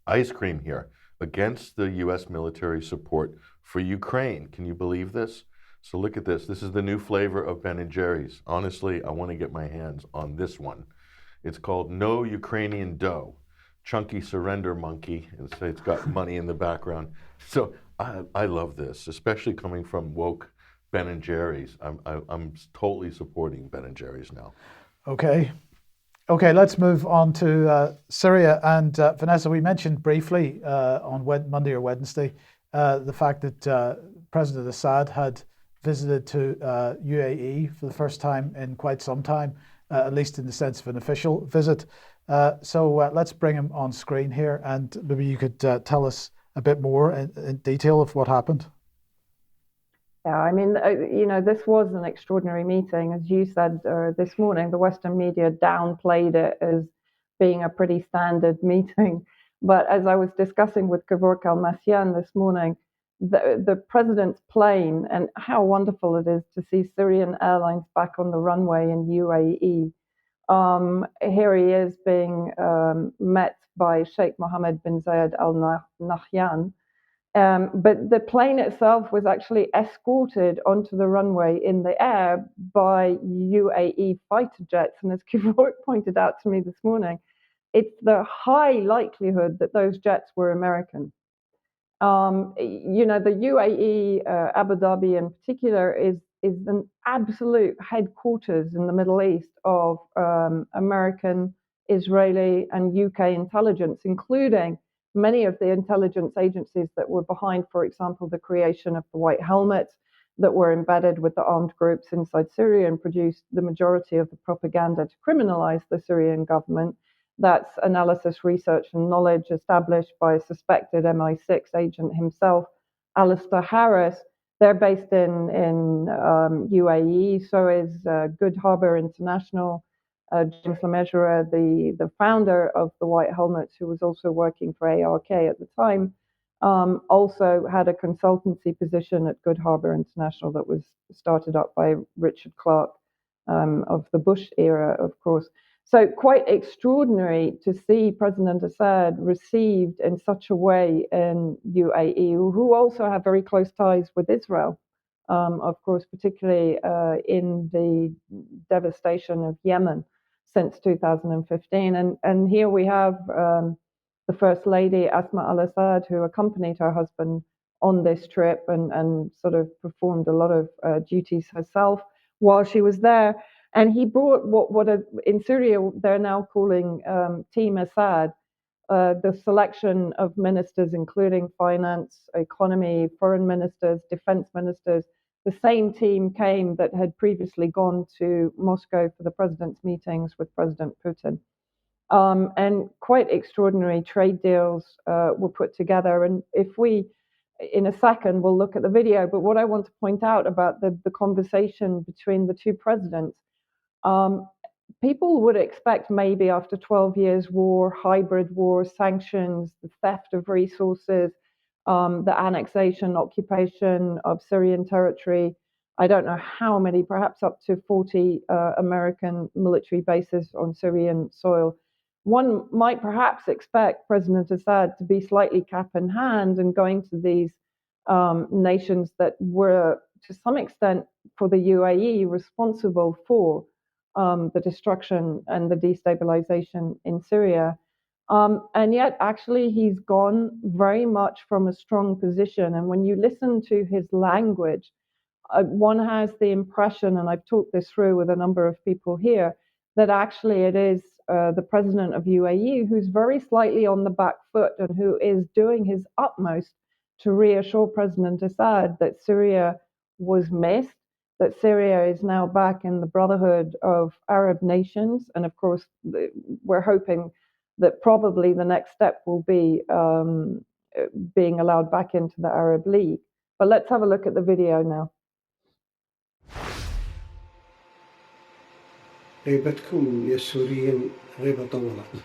ice cream here against the U.S. military support for Ukraine. Can you believe this? So look at this. This is the new flavor of Ben & Jerry's. Honestly, I want to get my hands on this one. It's called No Ukrainian Dough. Chunky surrender monkey. It's got money in the background. So I love this, especially coming from woke Ben & Jerry's. I'm totally supporting Ben & Jerry's now. Okay, let's move on to Syria. And Vanessa, we mentioned briefly on Monday or Wednesday the fact that President Assad had visited to UAE for the first time in quite some time, at least in the sense of an official visit. So let's bring him on screen here, and maybe you could tell us a bit more in detail of what happened. Yeah, I mean, this was an extraordinary meeting. As you said this morning, the Western media downplayed it as being a pretty standard meeting. But as I was discussing with Kevork Almasyan this morning, the president's plane, and how wonderful it is to see Syrian Airlines back on the runway in UAE. Here he is being met by Sheikh Mohammed bin Zayed Al Nahyan. But the plane itself was actually escorted onto the runway in the air by UAE fighter jets. And as Kevork pointed out to me this morning, it's the high likelihood that those jets were American. The UAE, Abu Dhabi in particular, is an absolute headquarters in the Middle East of American, Israeli, and UK intelligence, including many of the intelligence agencies that were behind, for example, the creation of the White Helmet that were embedded with the armed groups inside Syria and produced the majority of the propaganda to criminalize the Syrian government. That's analysis, research, and knowledge established by a suspected MI6 agent himself, Alistair Harris. They're based in UAE, so is Good Harbor International. James LeMessurier, the founder of the White Helmets, who was also working for ARK at the time, also had a consultancy position at Good Harbor International that was started up by Richard Clarke of the Bush era, of course. So quite extraordinary to see President Assad received in such a way in UAE, who also have very close ties with Israel, of course, particularly in the devastation of Yemen since 2015. And here we have the First Lady, Asma al-Assad, who accompanied her husband on this trip and sort of performed a lot of duties herself while she was there. And he brought what in Syria they're now calling Team Assad, the selection of ministers, including finance, economy, foreign ministers, defense ministers. The same team came that had previously gone to Moscow for the president's meetings with President Putin. And quite extraordinary trade deals were put together. And if we, in a second, we'll look at the video, but what I want to point out about the conversation between the two presidents, people would expect maybe after 12 years war, hybrid war, sanctions, the theft of resources, the annexation, occupation of Syrian territory. I don't know how many, perhaps up to 40 American military bases on Syrian soil. One might perhaps expect President Assad to be slightly cap in hand and going to these nations that were, to some extent, for the UAE, responsible for the destruction and the destabilization in Syria. And yet, actually, he's gone very much from a strong position. And when you listen to his language, one has the impression, and I've talked this through with a number of people here, that actually it is the president of UAE who's very slightly on the back foot and who is doing his utmost to reassure President Assad that Syria was missed, that Syria is now back in the brotherhood of Arab nations. And of course, we're hoping that probably the next step will be being allowed back into the Arab League. But let's have a look at the video now. غيبتكم يا السوريين غيبة طولت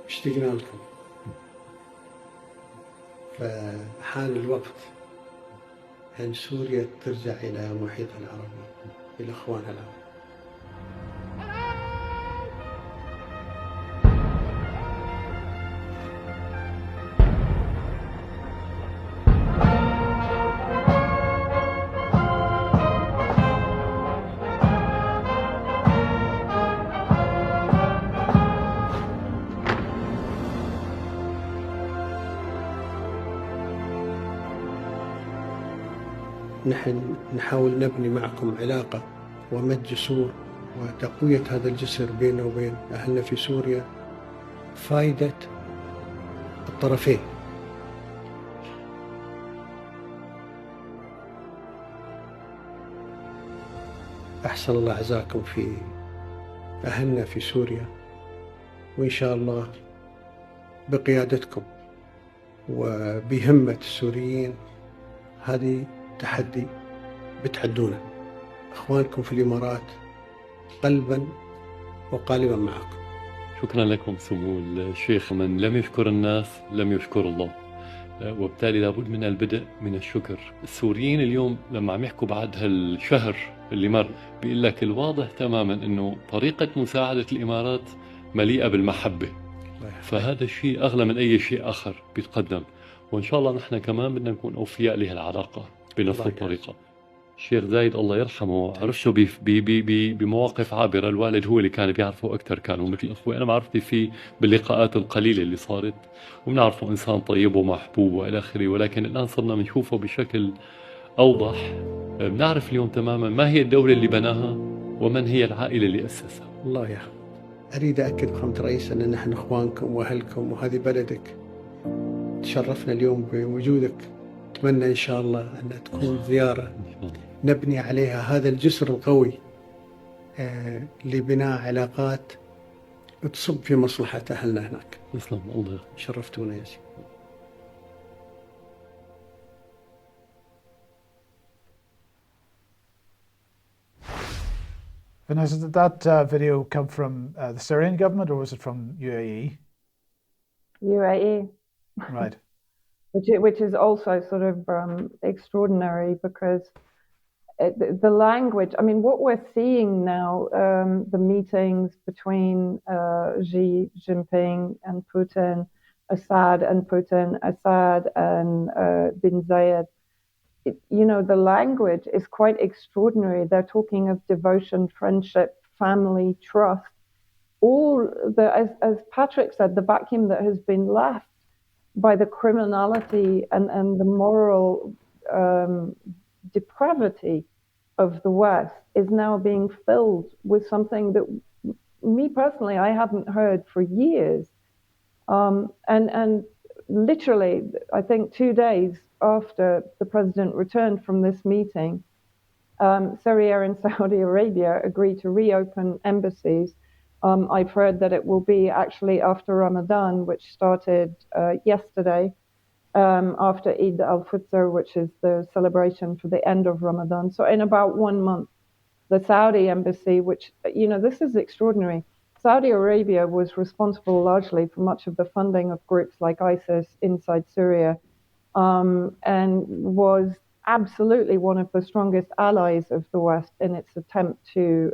واشتقنا لكم، فحان الوقت أن سوريا ترجع إلى محيطها العربي، إلى إخوانها العرب. نحن نحاول نبني معكم علاقة ومد جسور وتقوية هذا الجسر بيننا وبين أهلنا في سوريا، فائدة الطرفين. أحسن الله عزاكم في أهلنا في سوريا، وإن شاء الله بقيادتكم وبهمة السوريين هذه تحدي بتحدونه. أخوانكم في الإمارات قلبا وقالبا معكم. شكرا لكم سمو الشيخ. من لم يشكر الناس لم يشكر الله، وبالتالي لابد من البدء من الشكر. السوريين اليوم لما عم يحكوا بعد هالشهر اللي مر بيقول لك الواضح تماما انه طريقة مساعدة الإمارات مليئة بالمحبة، فهذا الشيء أغلى من أي شيء آخر بيتقدم. وإن شاء الله نحن كمان بدنا نكون أوفياء لهالعلاقة بنفس الطريقة. الشيخ زايد الله يرحمه عرفته بمواقف عابرة، الوالد هو اللي كان بيعرفه أكثر، كانوا مثل أخوي. أنا معرفتي فيه باللقاءات القليلة اللي صارت، وبنعرفه إنسان طيب ومحبوب وإلى آخره، ولكن الآن صرنا بنشوفه بشكل أوضح. بنعرف اليوم تماما ما هي الدولة اللي بناها ومن هي العائلة اللي أسسها. الله يرحمه. أريد أكد فخامة الرئيس أن نحن إخوانكم وأهلكم وهذه بلدك. تشرفنا اليوم بوجودك أتمنى إن شاء الله أن تكون زيارة نبني عليها هذا الجسر القوي لبناء علاقات تصب في مصلحة أهلنا هناك. يسلم الله. شرفتونا يا سيدي. Vanessa, did that video come from the Syrian government, or was it from UAE? UAE. Right. Which is also sort of extraordinary because the language, I mean, what we're seeing now, the meetings between Xi Jinping and Putin, Assad and Putin, Assad and bin Zayed, the language is quite extraordinary. They're talking of devotion, friendship, family, trust. All as Patrick said, the vacuum that has been left by the criminality and the moral depravity of the West is now being filled with something that me personally, I haven't heard for years. And literally, I think 2 days after the president returned from this meeting, Syria and Saudi Arabia agreed to reopen embassies. I've heard that it will be actually after Ramadan, which started yesterday, after Eid al-Fitr, which is the celebration for the end of Ramadan. So in about 1 month, the Saudi embassy, which, this is extraordinary. Saudi Arabia was responsible largely for much of the funding of groups like ISIS inside Syria, and was absolutely one of the strongest allies of the West in its attempt to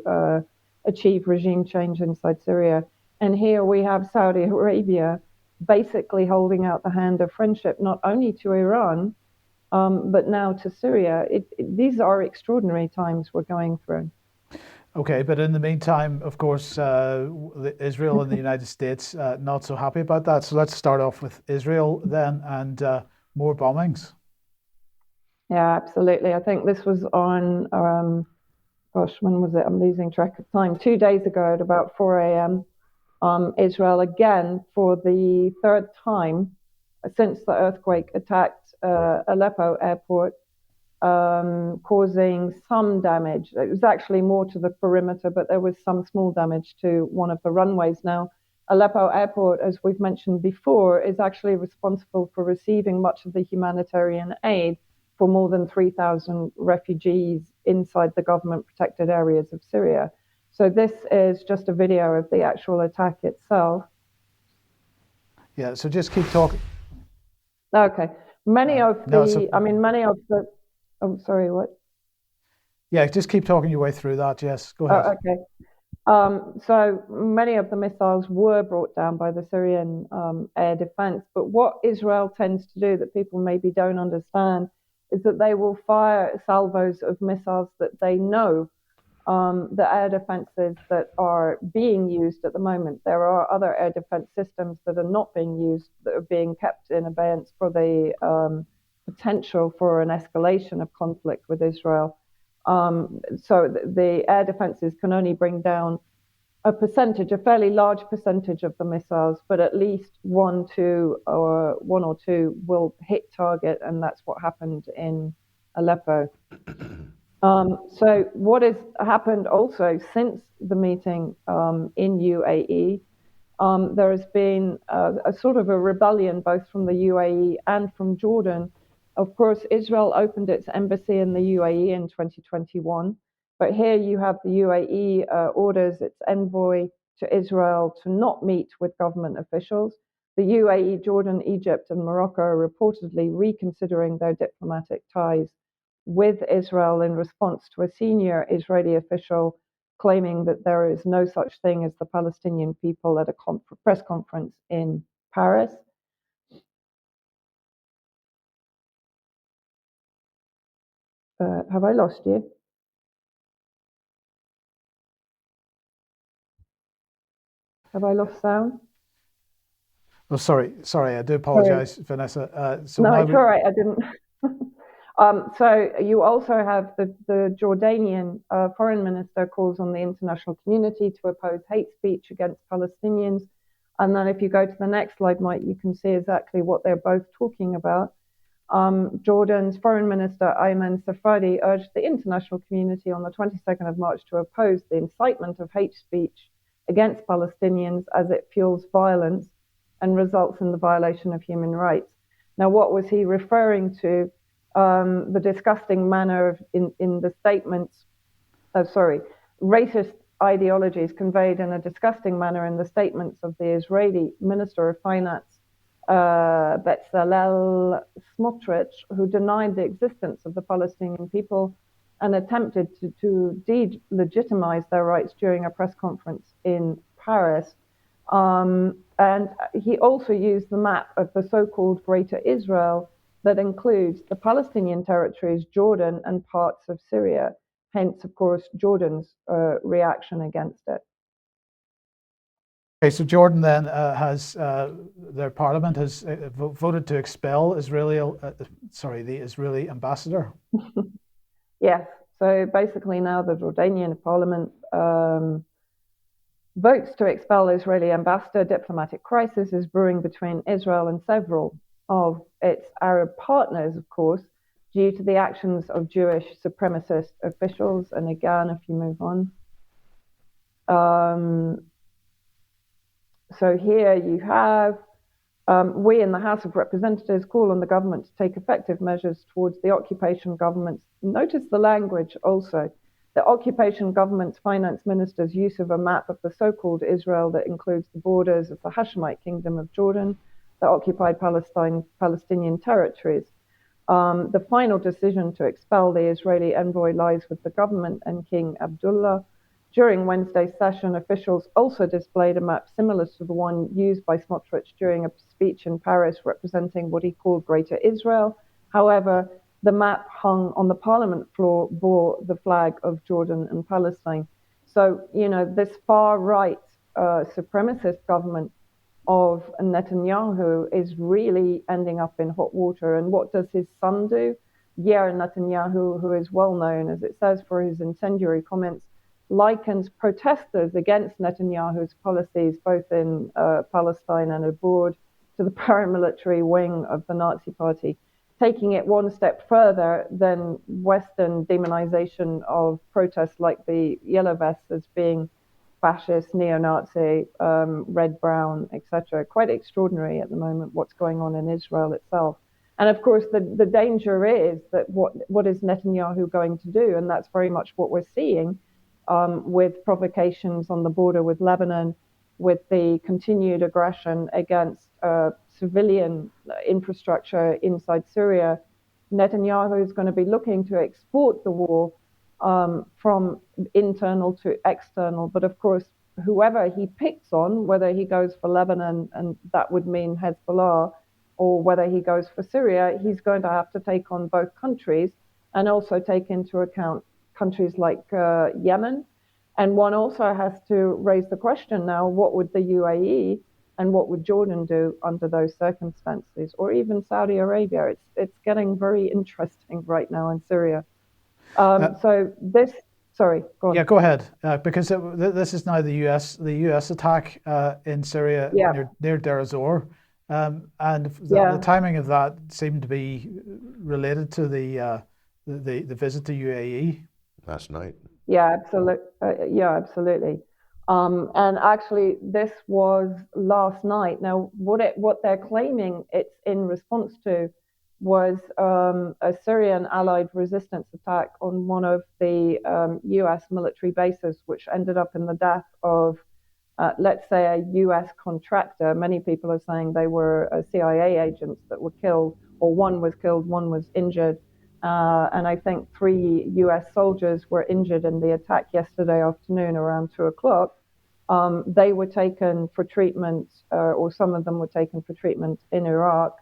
achieve regime change inside Syria. And here we have Saudi Arabia basically holding out the hand of friendship, not only to Iran, but now to Syria. These are extraordinary times we're going through. Okay, but in the meantime, of course, Israel and the United States not so happy about that. So let's start off with Israel then, and more bombings. Yeah, absolutely. I think this was on, when was it? I'm losing track of time. 2 days ago at about 4 a.m. Israel again, for the third time since the earthquake, attacked Aleppo airport, causing some damage. It was actually more to the perimeter, but there was some small damage to one of the runways. Now, Aleppo airport, as we've mentioned before, is actually responsible for receiving much of the humanitarian aid for more than 3,000 refugees inside the government-protected areas of Syria. So this is just a video of the actual attack itself. Yeah, so just keep talking. Okay. Many of the, oh, sorry, what? Yeah, just keep talking your way through that. Yes, go ahead. Oh, okay. So many of the missiles were brought down by the Syrian air defense. But what Israel tends to do that people maybe don't understand is that they will fire salvos of missiles that they know the air defenses that are being used at the moment. There are other air defense systems that are not being used, that are being kept in abeyance for the potential for an escalation of conflict with Israel. So the air defenses can only bring down a fairly large percentage of the missiles, but at least one or two will hit target, and that's what happened in Aleppo. So what has happened also since the meeting in UAE, there has been a sort of a rebellion both from the UAE and from Jordan. Of course, Israel opened its embassy in the UAE in 2021, but here you have the UAE orders its envoy to Israel to not meet with government officials. The UAE, Jordan, Egypt, and Morocco are reportedly reconsidering their diplomatic ties with Israel in response to a senior Israeli official claiming that there is no such thing as the Palestinian people at a press conference in Paris. Have I lost you? Have I lost sound? Oh, sorry. I do apologize, Vanessa. No, it's all right. I didn't. So you also have the Jordanian foreign minister calls on the international community to oppose hate speech against Palestinians. And then if you go to the next slide, Mike, you can see exactly what they're both talking about. Jordan's Foreign Minister Ayman Safadi urged the international community on the 22nd of March to oppose the incitement of hate speech against Palestinians as it fuels violence and results in the violation of human rights. Now, what was he referring to? The disgusting manner in the statements, racist ideologies conveyed in a disgusting manner in the statements of the Israeli Minister of Finance, Bezalel Smotrich, who denied the existence of the Palestinian people and attempted to delegitimize their rights during a press conference in Paris. And he also used the map of the so-called Greater Israel that includes the Palestinian territories, Jordan, and parts of Syria. Hence, of course, Jordan's reaction against it. Okay, so Jordan then has their parliament has voted to expel the Israeli ambassador. Yes. So basically, now the Jordanian parliament votes to expel Israeli ambassador. Diplomatic crisis is brewing between Israel and several of its Arab partners, of course, due to the actions of Jewish supremacist officials. And again, if you move on. So here you have, we in the House of Representatives call on the government to take effective measures towards the occupation government's, notice the language also, the occupation government's finance minister's use of a map of the so-called Israel that includes the borders of the Hashemite Kingdom of Jordan, the occupied Palestinian territories. The final decision to expel the Israeli envoy lies with the government and King Abdullah. During Wednesday's session, officials also displayed a map similar to the one used by Smotrich during a speech in Paris representing what he called Greater Israel. However, the map hung on the parliament floor bore the flag of Jordan and Palestine. So, this far-right supremacist government of Netanyahu is really ending up in hot water. And what does his son do? Yair Netanyahu, who is well known, as it says, for his incendiary comments, likens protesters against Netanyahu's policies, both in Palestine and abroad, to the paramilitary wing of the Nazi Party, taking it one step further than Western demonization of protests like the Yellow Vests as being fascist, neo-Nazi, red, brown, etc. Quite extraordinary at the moment what's going on in Israel itself. And of course, the danger is that what is Netanyahu going to do? And that's very much what we're seeing with provocations on the border with Lebanon, with the continued aggression against civilian infrastructure inside Syria. Netanyahu is going to be looking to export the war from internal to external. But of course, whoever he picks on, whether he goes for Lebanon, and that would mean Hezbollah, or whether he goes for Syria, he's going to have to take on both countries and also take into account countries like Yemen. And one also has to raise the question now, what would the UAE and what would Jordan do under those circumstances, or even Saudi Arabia? It's getting very interesting right now in Syria. Sorry, go on. Yeah, go ahead, because this is now the U.S. attack in Syria near Deir ez-Zor, and the timing of that seemed to be related to the visit to UAE last night. Yeah, absolutely. And actually, this was last night. Now, what they're claiming it's in response to was a Syrian allied resistance attack on one of the U.S. military bases, which ended up in the death of, let's say, a U.S. contractor. Many people are saying they were CIA agents that were killed, or one was killed, one was injured. And I think 3 U.S. soldiers were injured in the attack yesterday afternoon around 2:00. They were taken for treatment, or some of them were taken for treatment in Iraq.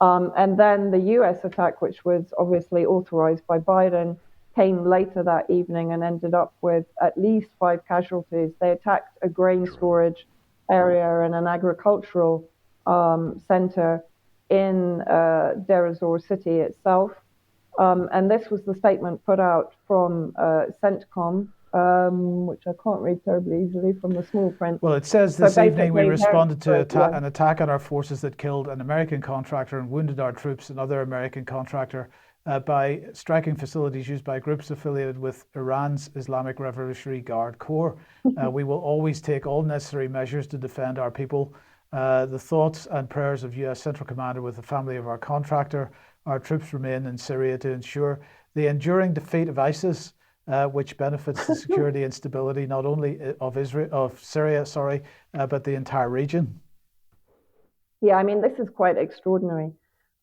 And then the U.S. attack, which was obviously authorized by Biden, came later that evening and ended up with at least 5 casualties. They attacked a grain storage area and an agricultural center in Deir ez-Zor city itself. And this was the statement put out from CENTCOM, which I can't read terribly easily from the small print. Well, it says So this evening we basically, responded to yeah. an attack on our forces that killed an American contractor and wounded our troops, another American contractor, by striking facilities used by groups affiliated with Iran's Islamic Revolutionary Guard Corps. We will always take all necessary measures to defend our people. The thoughts and prayers of U.S. Central Commander with the family of our contractor. Our troops remain in Syria to ensure the enduring defeat of ISIS, which benefits the security and stability not only of Syria, but the entire region. Yeah, I mean, this is quite extraordinary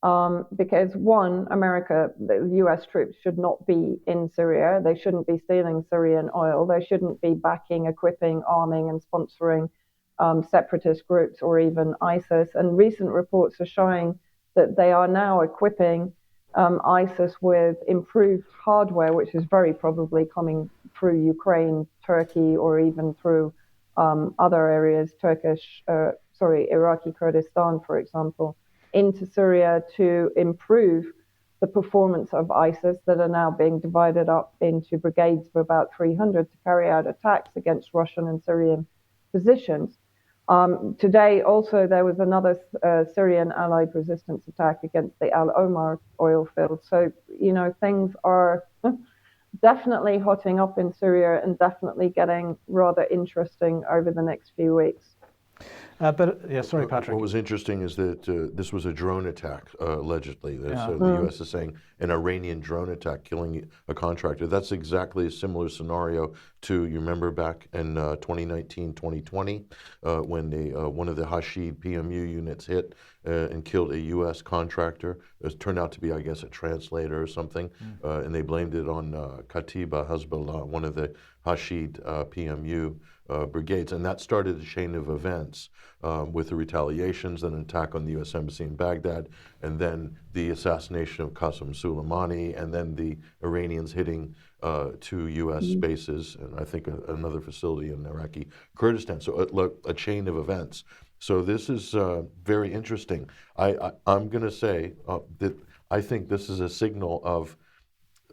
because one, the US troops should not be in Syria. They shouldn't be stealing Syrian oil. They shouldn't be backing, equipping, arming, and sponsoring separatist groups or even ISIS. And recent reports are showing that they are now equipping ISIS with improved hardware, which is very probably coming through Ukraine, Turkey, or even through other areas, Iraqi Kurdistan, for example, into Syria to improve the performance of ISIS that are now being divided up into brigades of about 300 to carry out attacks against Russian and Syrian positions. Today, also, there was another Syrian allied resistance attack against the Al Omar oil field. So, things are definitely hotting up in Syria and definitely getting rather interesting over the next few weeks. Sorry, Patrick. What was interesting is that this was a drone attack, allegedly. So the U.S. is saying an Iranian drone attack killing a contractor. That's exactly a similar scenario to, you remember back in 2019, 2020, when one of the Hashid PMU units hit and killed a U.S. contractor. It turned out to be, I guess, a translator or something, and they blamed it on Katiba Hezbollah, one of the Hashid PMU brigades, and that started a chain of events with the retaliations, then an attack on the U.S. Embassy in Baghdad, and then the assassination of Qasem Soleimani, and then the Iranians hitting 2 U.S. bases, and I think another facility in Iraqi Kurdistan. So a chain of events. So this is very interesting. I'm going to say that I think this is a signal of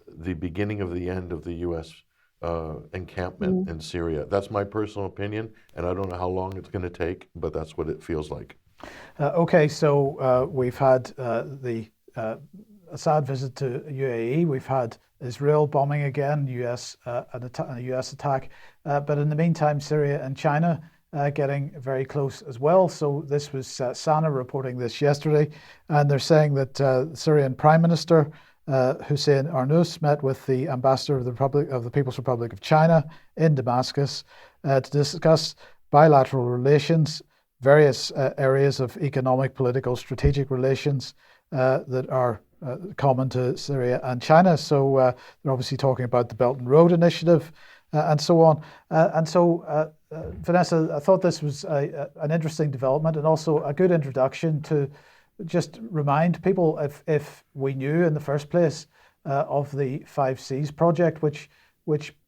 the beginning of the end of the U.S. Encampment in Syria. That's my personal opinion, and I don't know how long it's going to take, but that's what it feels like. Okay, so we've had the Assad visit to UAE. We've had Israel bombing again, a US attack. But in the meantime, Syria and China getting very close as well. So this was Sana reporting this yesterday, and they're saying that the Syrian Prime Minister Hussein Arnous met with the ambassador of the People's Republic of China in Damascus to discuss bilateral relations, various areas of economic, political, strategic relations that are common to Syria and China. So they're obviously talking about the Belt and Road Initiative and so on. Vanessa, I thought this was an interesting development and also a good introduction to just remind people, if we knew in the first place of the 5 Cs project, which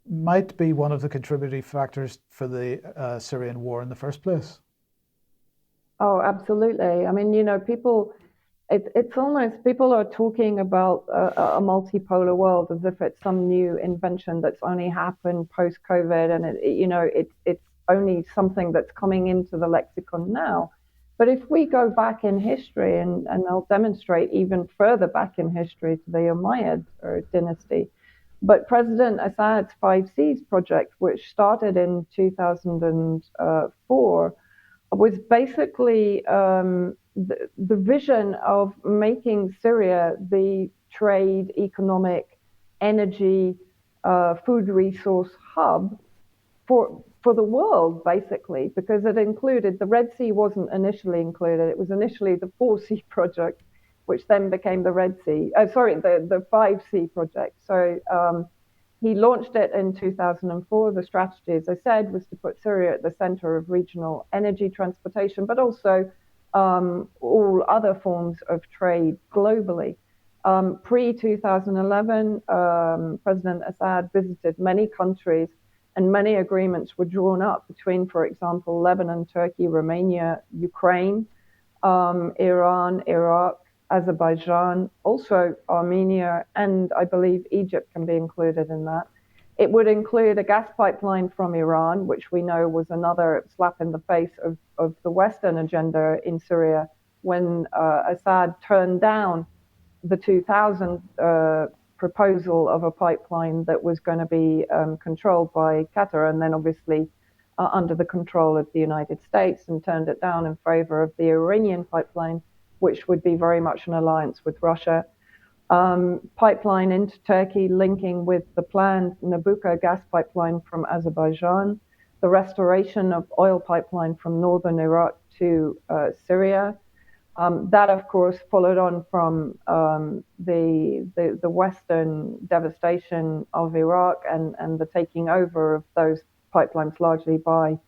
might be one of the contributing factors for the Syrian war in the first place. Oh, absolutely. I mean, it's almost, people are talking about a multipolar world as if it's some new invention that's only happened post-COVID, and it's only something that's coming into the lexicon now. But if we go back in history, and I'll demonstrate even further back in history to the Umayyad dynasty, but President Assad's 5 Cs project, which started in 2004, was basically the vision of making Syria the trade, economic, energy, food resource hub for the world, basically, because it included, the Red Sea wasn't initially included. It was initially the 4C project, which then became the the 5C project. So he launched it in 2004. The strategy, as I said, was to put Syria at the center of regional energy transportation, but also all other forms of trade globally. Pre-2011, President Assad visited many countries, and many agreements were drawn up between, for example, Lebanon, Turkey, Romania, Ukraine, Iran, Iraq, Azerbaijan, also Armenia, and I believe Egypt can be included in that. It would include a gas pipeline from Iran, which we know was another slap in the face of the Western agenda in Syria when Assad turned down the 2000 proposal of a pipeline that was going to be controlled by Qatar and then obviously under the control of the United States, and turned it down in favor of the Iranian pipeline, which would be very much an alliance with Russia. Pipeline into Turkey linking with the planned Nabucco gas pipeline from Azerbaijan, the restoration of oil pipeline from northern Iraq to Syria. That, of course, followed on from the Western devastation of Iraq and the taking over of those pipelines largely by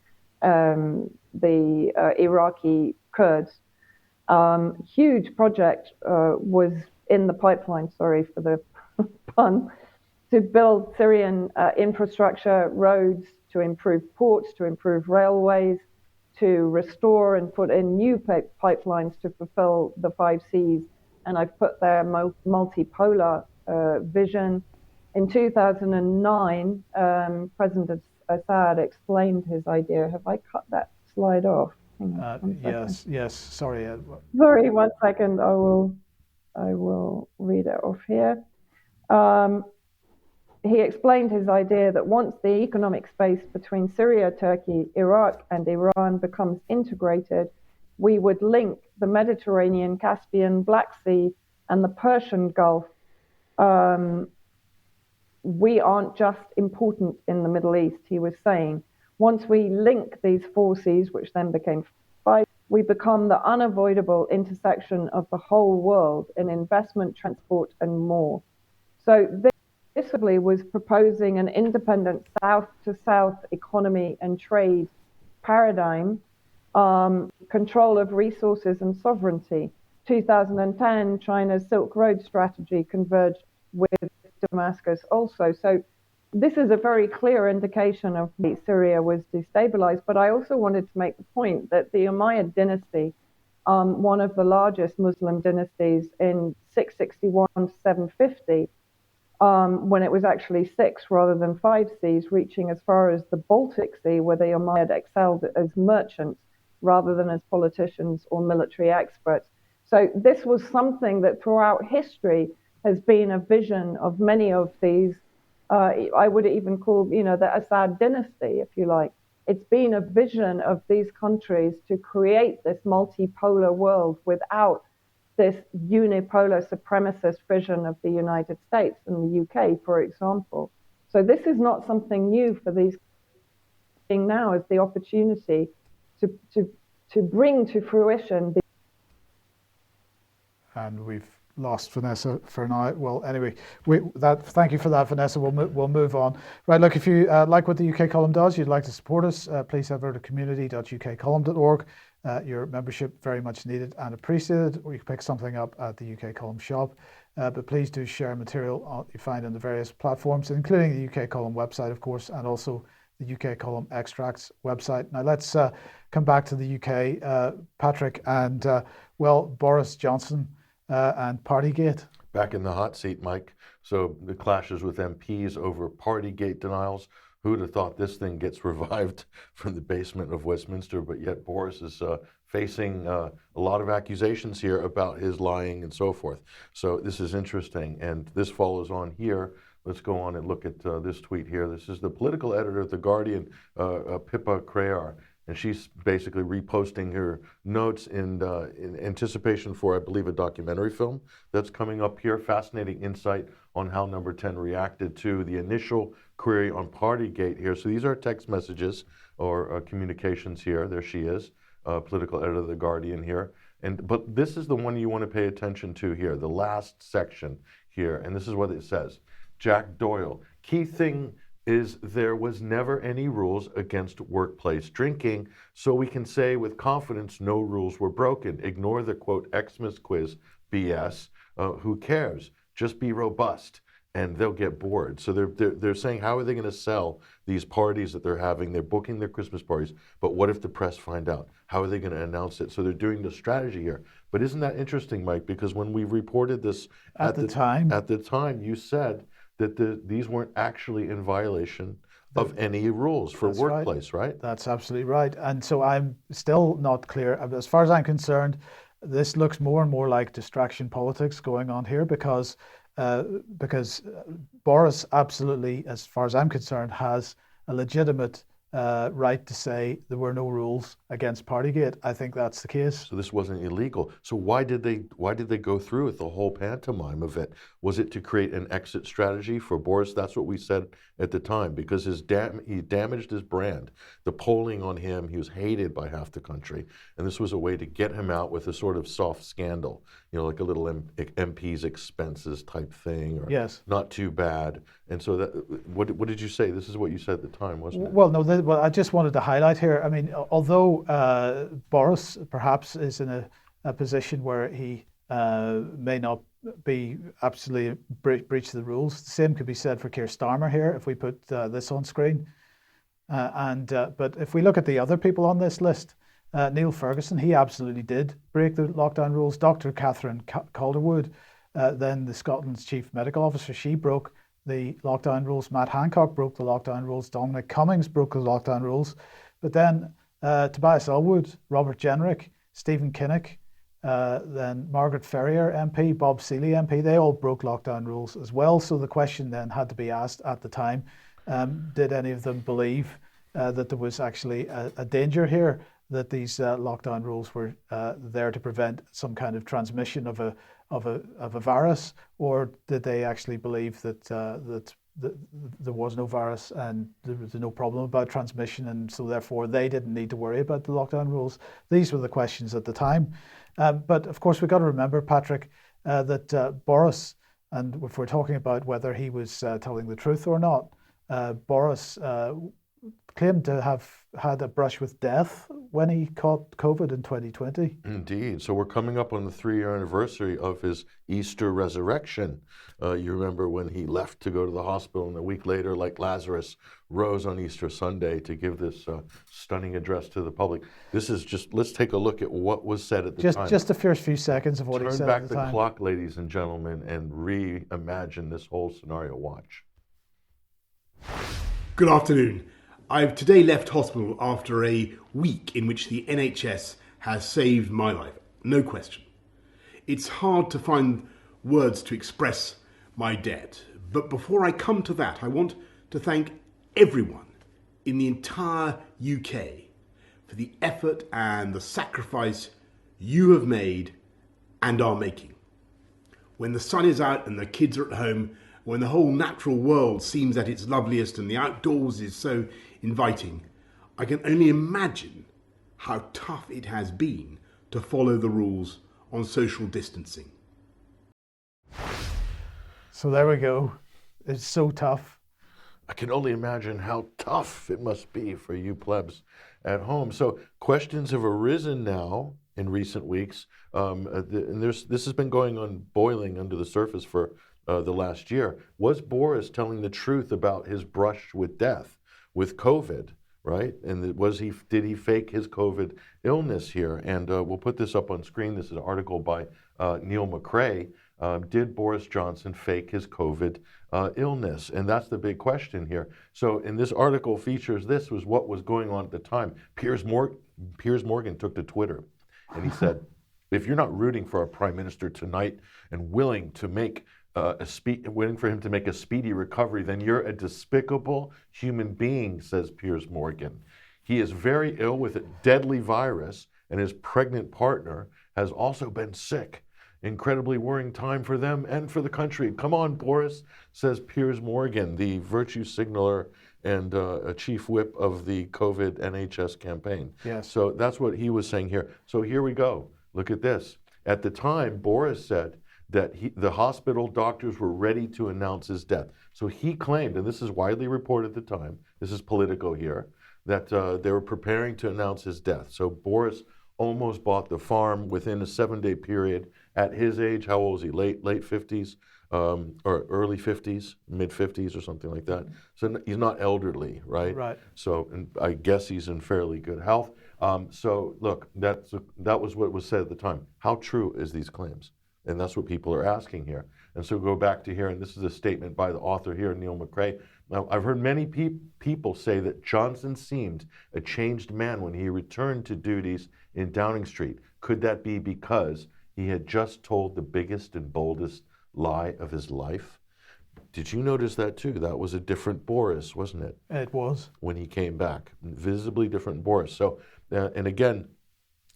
the Iraqi Kurds. Huge project was in the pipeline, sorry for the pun, to build Syrian infrastructure, roads, to improve ports, to improve railways, to restore and put in new pipelines to fulfill the 5 Cs. And I've put there multipolar vision. In 2009, President Assad explained his idea. Have I cut that slide off? Yes. Sorry. Sorry, 1 second. I will read it off here. He explained his idea that once the economic space between Syria, Turkey, Iraq, and Iran becomes integrated, we would link the Mediterranean, Caspian, Black Sea, and the Persian Gulf. We aren't just important in the Middle East, he was saying. Once we link these 4 Cs, which then became 5, we become the unavoidable intersection of the whole world in investment, transport, and more. So this was proposing an independent south-to-south economy and trade paradigm, control of resources and sovereignty. 2010, China's Silk Road strategy converged with Damascus also. So this is a very clear indication of Syria was destabilized. But I also wanted to make the point that the Umayyad dynasty, one of the largest Muslim dynasties in 661 to 750, when it was actually 6 rather than 5 seas, reaching as far as the Baltic Sea, where the Umayyad excelled as merchants rather than as politicians or military experts. So this was something that throughout history has been a vision of many of these, I would even call, the Assad dynasty, if you like. It's been a vision of these countries to create this multipolar world without this unipolar supremacist vision of the United States and the UK, for example. So this is not something new for these. Now is the opportunity to bring to fruition. And we've lost Vanessa for now. Well, anyway, thank you for that, Vanessa. We'll move on. Right, look, if you like what the UK Column does, you'd like to support us, please head over to community.ukcolumn.org. Your membership very much needed and appreciated, or you can pick something up at the UK Column shop. But please do share material you find on the various platforms, including the UK Column website, of course, and also the UK Column Extracts website. Now let's come back to the UK, Patrick, and Boris Johnson and Partygate. Back in the hot seat, Mike. So the clashes with MPs over Partygate denials. Who'd have thought this thing gets revived from the basement of Westminster, but yet Boris is facing a lot of accusations here about his lying and so forth. So this is interesting, and this follows on here. Let's go on and look at this tweet here. This is the political editor of The Guardian, Pippa Crerar, and she's basically reposting her notes in anticipation for, I believe, a documentary film that's coming up here. Fascinating insight on how Number 10 reacted to the initial query on Partygate here. So these are text messages or communications here. There she is, political editor of The Guardian here. But this is the one you want to pay attention to here, the last section here. And this is what it says. Jack Doyle, key thing is there was never any rules against workplace drinking, so we can say with confidence no rules were broken. Ignore the, quote, Xmas quiz BS. Who cares? Just be robust, and they'll get bored. So they're saying, how are they going to sell these parties that they're having? They're booking their Christmas parties, but what if the press find out? How are they going to announce it? So they're doing the strategy here. But isn't that interesting, Mike? Because when we reported this at the time, you said that these weren't actually in violation of any rules for That's workplace, right? That's absolutely right. And so I'm still not clear. As far as I'm concerned, this looks more and more like distraction politics going on here because Boris absolutely, as far as I'm concerned, has a legitimate right to say there were no rules against Partygate. I think that's the case. So this wasn't illegal. So why did they go through with the whole pantomime of it? Was it to create an exit strategy for Boris? That's what we said at the time, because he damaged his brand. The polling on him, he was hated by half the country, and this was a way to get him out with a sort of soft scandal, like a little MP's expenses type thing, or yes, not too bad. And so what did you say? This is what you said at the time, wasn't it? Well, no. Well, I just wanted to highlight here. I mean, although Boris perhaps is in a position where he may not be absolutely breach the rules, the same could be said for Keir Starmer here if we put this on screen. But if we look at the other people on this list, Neil Ferguson, he absolutely did break the lockdown rules. Dr. Catherine Calderwood, then the Scotland's chief medical officer, she broke the lockdown rules. Matt Hancock broke the lockdown rules. Dominic Cummings broke the lockdown rules. But then Tobias Ellwood, Robert Jenrick, Stephen Kinnock, then Margaret Ferrier MP, Bob Seeley MP, they all broke lockdown rules as well. So the question then had to be asked at the time, did any of them believe that there was actually a danger here, that these lockdown rules were there to prevent some kind of transmission of a virus, or did they actually believe that there was no virus and there was no problem about transmission, and so therefore they didn't need to worry about the lockdown rules? These were the questions at the time. But of course, we've got to remember, Patrick, that Boris, and if we're talking about whether he was telling the truth or not, Boris claimed to have had a brush with death when he caught COVID in 2020. Indeed. So we're coming up on the 3-year anniversary of his Easter resurrection. You remember when he left to go to the hospital, and a week later, like Lazarus, rose on Easter Sunday to give this stunning address to the public. This is just, let's take a look at what was said at the time. Just the first few seconds of what he said at the time. Turn back the clock, ladies and gentlemen, and reimagine this whole scenario. Watch. Good afternoon. I've today left hospital after a week in which the NHS has saved my life, no question. It's hard to find words to express my debt, but before I come to that, I want to thank everyone in the entire UK for the effort and the sacrifice you have made and are making. When the sun is out and the kids are at home, when the whole natural world seems at its loveliest and the outdoors is so inviting, I can only imagine how tough it has been to follow the rules on social distancing. So there we go. It's so tough. I can only imagine how tough it must be for you plebs at home. So questions have arisen now in recent weeks, and this has been going on, boiling under the surface for the last year. Was Boris telling the truth about his brush with death, with COVID, right? And did he fake his COVID illness here? And we'll put this up on screen. This is an article by Neil McRae. Did Boris Johnson fake his COVID illness? And that's the big question here. So, in this article features this was what was going on at the time. Piers Morgan took to Twitter, and he said, "If you're not rooting for our prime minister tonight and willing to make waiting for him to make a speedy recovery, then you're a despicable human being," says Piers Morgan. He is very ill with a deadly virus, and his pregnant partner has also been sick. Incredibly worrying time for them and for the country. Come on, Boris, says Piers Morgan, the virtue signaler and a chief whip of the COVID NHS campaign. Yes. So that's what he was saying here. So here we go. Look at this. At the time, Boris said that the hospital doctors were ready to announce his death. So he claimed, and this is widely reported at the time, this is Politico here, that they were preparing to announce his death. So Boris almost bought the farm within a 7-day period. At his age, how old was he? Late 50s or early 50s, mid 50s or something like that. So he's not elderly, right? Right. So I guess he's in fairly good health. So look, that was what was said at the time. How true is these claims? And that's what people are asking here. And so go back to here, and this is a statement by the author here, Neil McRae. Now, I've heard many people say that Johnson seemed a changed man when he returned to duties in Downing Street. Could that be because he had just told the biggest and boldest lie of his life? Did you notice that too? That was a different Boris, wasn't it? It was. When he came back, visibly different Boris. So, and again,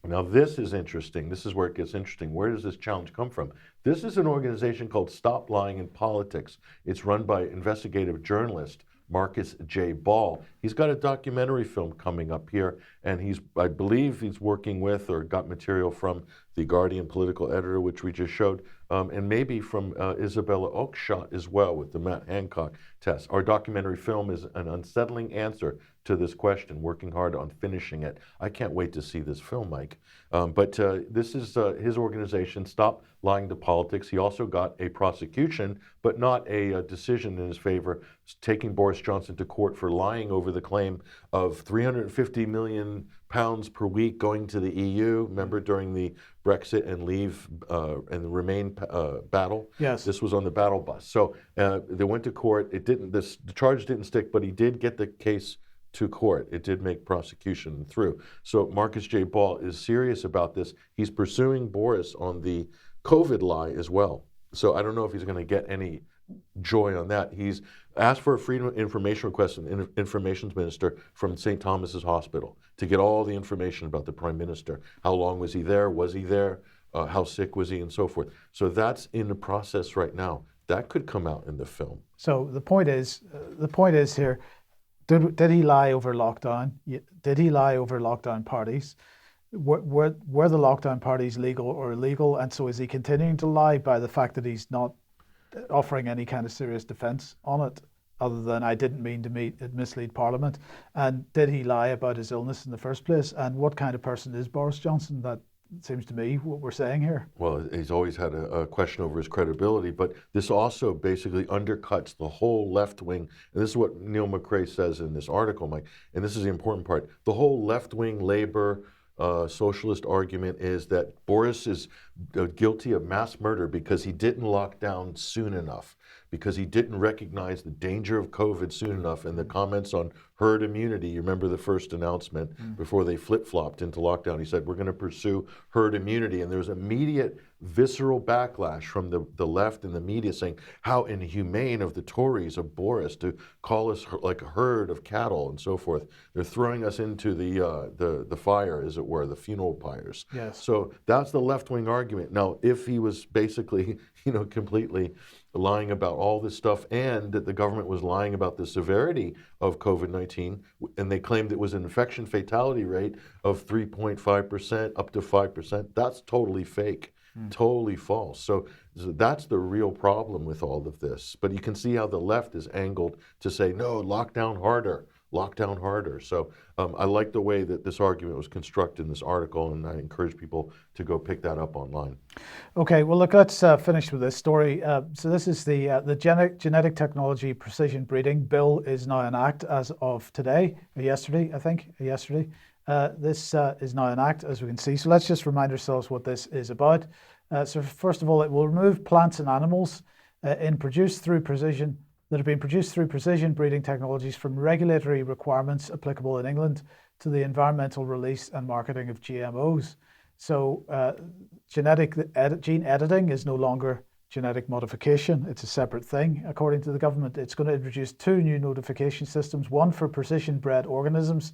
now this is interesting. This is where it gets interesting. Where does this challenge come from? This is an organization called Stop Lying in Politics. It's run by investigative journalist Marcus J. Ball. He's got a documentary film coming up here, and I believe he's working with or got material from the Guardian political editor, which we just showed, and maybe from Isabella Oakeshott as well with the Matt Hancock test. Our documentary film is an unsettling answer to this question, working hard on finishing it. I can't wait to see this film, Mike. But this is his organization, Stop Lying to Politics. He also got a prosecution, but not a decision in his favor, taking Boris Johnson to court for lying over the claim of £350 million per week going to the EU. Remember during the Brexit and Leave and the Remain battle? Yes. This was on the battle bus. So they went to court. The charge didn't stick, but he did get the case to court. It did make prosecution through. So Marcus J. Ball is serious about this. He's pursuing Boris on the COVID lie as well. So I don't know if he's going to get any joy on that. He's asked for a freedom of information request from the information minister from St. Thomas's Hospital to get all the information about the prime minister. How long was he there? Was he there? How sick was he? And so forth. So that's in the process right now. That could come out in the film. So the point is here, did he lie over lockdown? Did he lie over lockdown parties? Were the lockdown parties legal or illegal? And so is he continuing to lie by the fact that he's not offering any kind of serious defence on it, other than I didn't mean to mislead Parliament? And did he lie about his illness in the first place? And what kind of person is Boris Johnson? That seems to me what we're saying here. Well, he's always had a question over his credibility, but this also basically undercuts the whole left-wing, and this is what Neil McRae says in this article, Mike, and this is the important part. The whole left-wing Labour socialist argument is that Boris is guilty of mass murder because he didn't lock down soon enough, because he didn't recognize the danger of COVID soon enough. And the comments on herd immunity, you remember the first announcement before they flip-flopped into lockdown, he said, we're going to pursue herd immunity. And there was immediate visceral backlash from the left and the media saying how inhumane of the Tories, of Boris, to call us like a herd of cattle and so forth. They're throwing us into the fire, as it were, the funeral pyres. Yes. So that's the left-wing argument. Now, if he was basically, completely lying about all this stuff, and that the government was lying about the severity of COVID-19, and they claimed it was an infection fatality rate of 3.5% up to 5%, that's totally fake. Totally false. So that's the real problem with all of this. But you can see how the left is angled to say, no, lock down harder. So I like the way that this argument was constructed in this article, and I encourage people to go pick that up online. Okay, well, look, let's finish with this story. So this is the genetic technology precision breeding bill is now in act as of today, or yesterday, I think, yesterday. This is now in act, as we can see. So let's just remind ourselves what this is about. So first of all, it will remove plants and animals that have been produced through precision breeding technologies from regulatory requirements applicable in England to the environmental release and marketing of GMOs. So gene editing is no longer genetic modification. It's a separate thing. According to the government, it's going to introduce 2 new notification systems, one for precision-bred organisms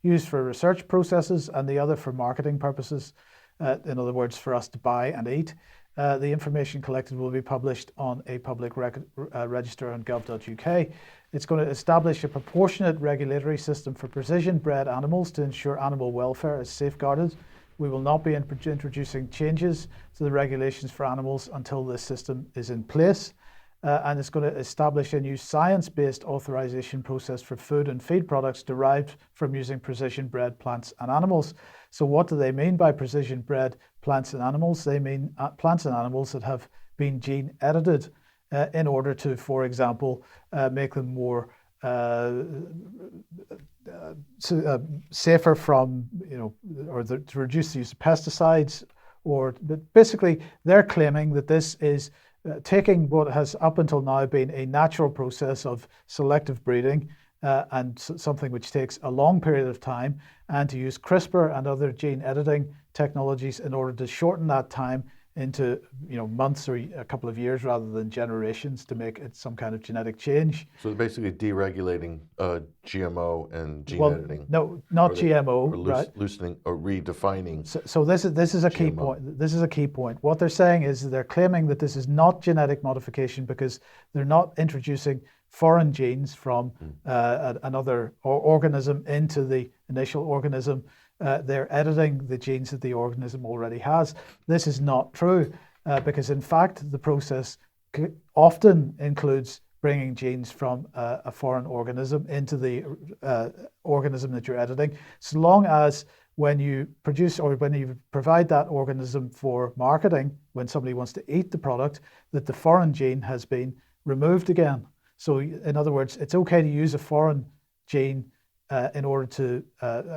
used for research processes and the other for marketing purposes, in other words, for us to buy and eat. The information collected will be published on a public register on gov.uk. It's going to establish a proportionate regulatory system for precision-bred animals to ensure animal welfare is safeguarded. We will not be introducing changes to the regulations for animals until this system is in place. And it's going to establish a new science-based authorization process for food and feed products derived from using precision-bred plants and animals. So what do they mean by precision-bred plants and animals? They mean plants and animals that have been gene edited in order to, for example, make them more safer from, or to reduce the use of pesticides, but basically they're claiming that this is taking what has up until now been a natural process of selective breeding and something which takes a long period of time, and to use CRISPR and other gene editing technologies in order to shorten that time into months or a couple of years rather than generations to make it some kind of genetic change. So they're basically deregulating GMO and gene editing. No, not GMO, right? Loosening or redefining. So this is a key point. This is a key point. What they're saying is they're claiming that this is not genetic modification because they're not introducing foreign genes from another organism into the initial organism. They're editing the genes that the organism already has. This is not true because, in fact, the process often includes bringing genes from a foreign organism into the organism that you're editing, so long as when you produce or when you provide that organism for marketing, when somebody wants to eat the product, that the foreign gene has been removed again. So in other words, it's okay to use a foreign gene in order to,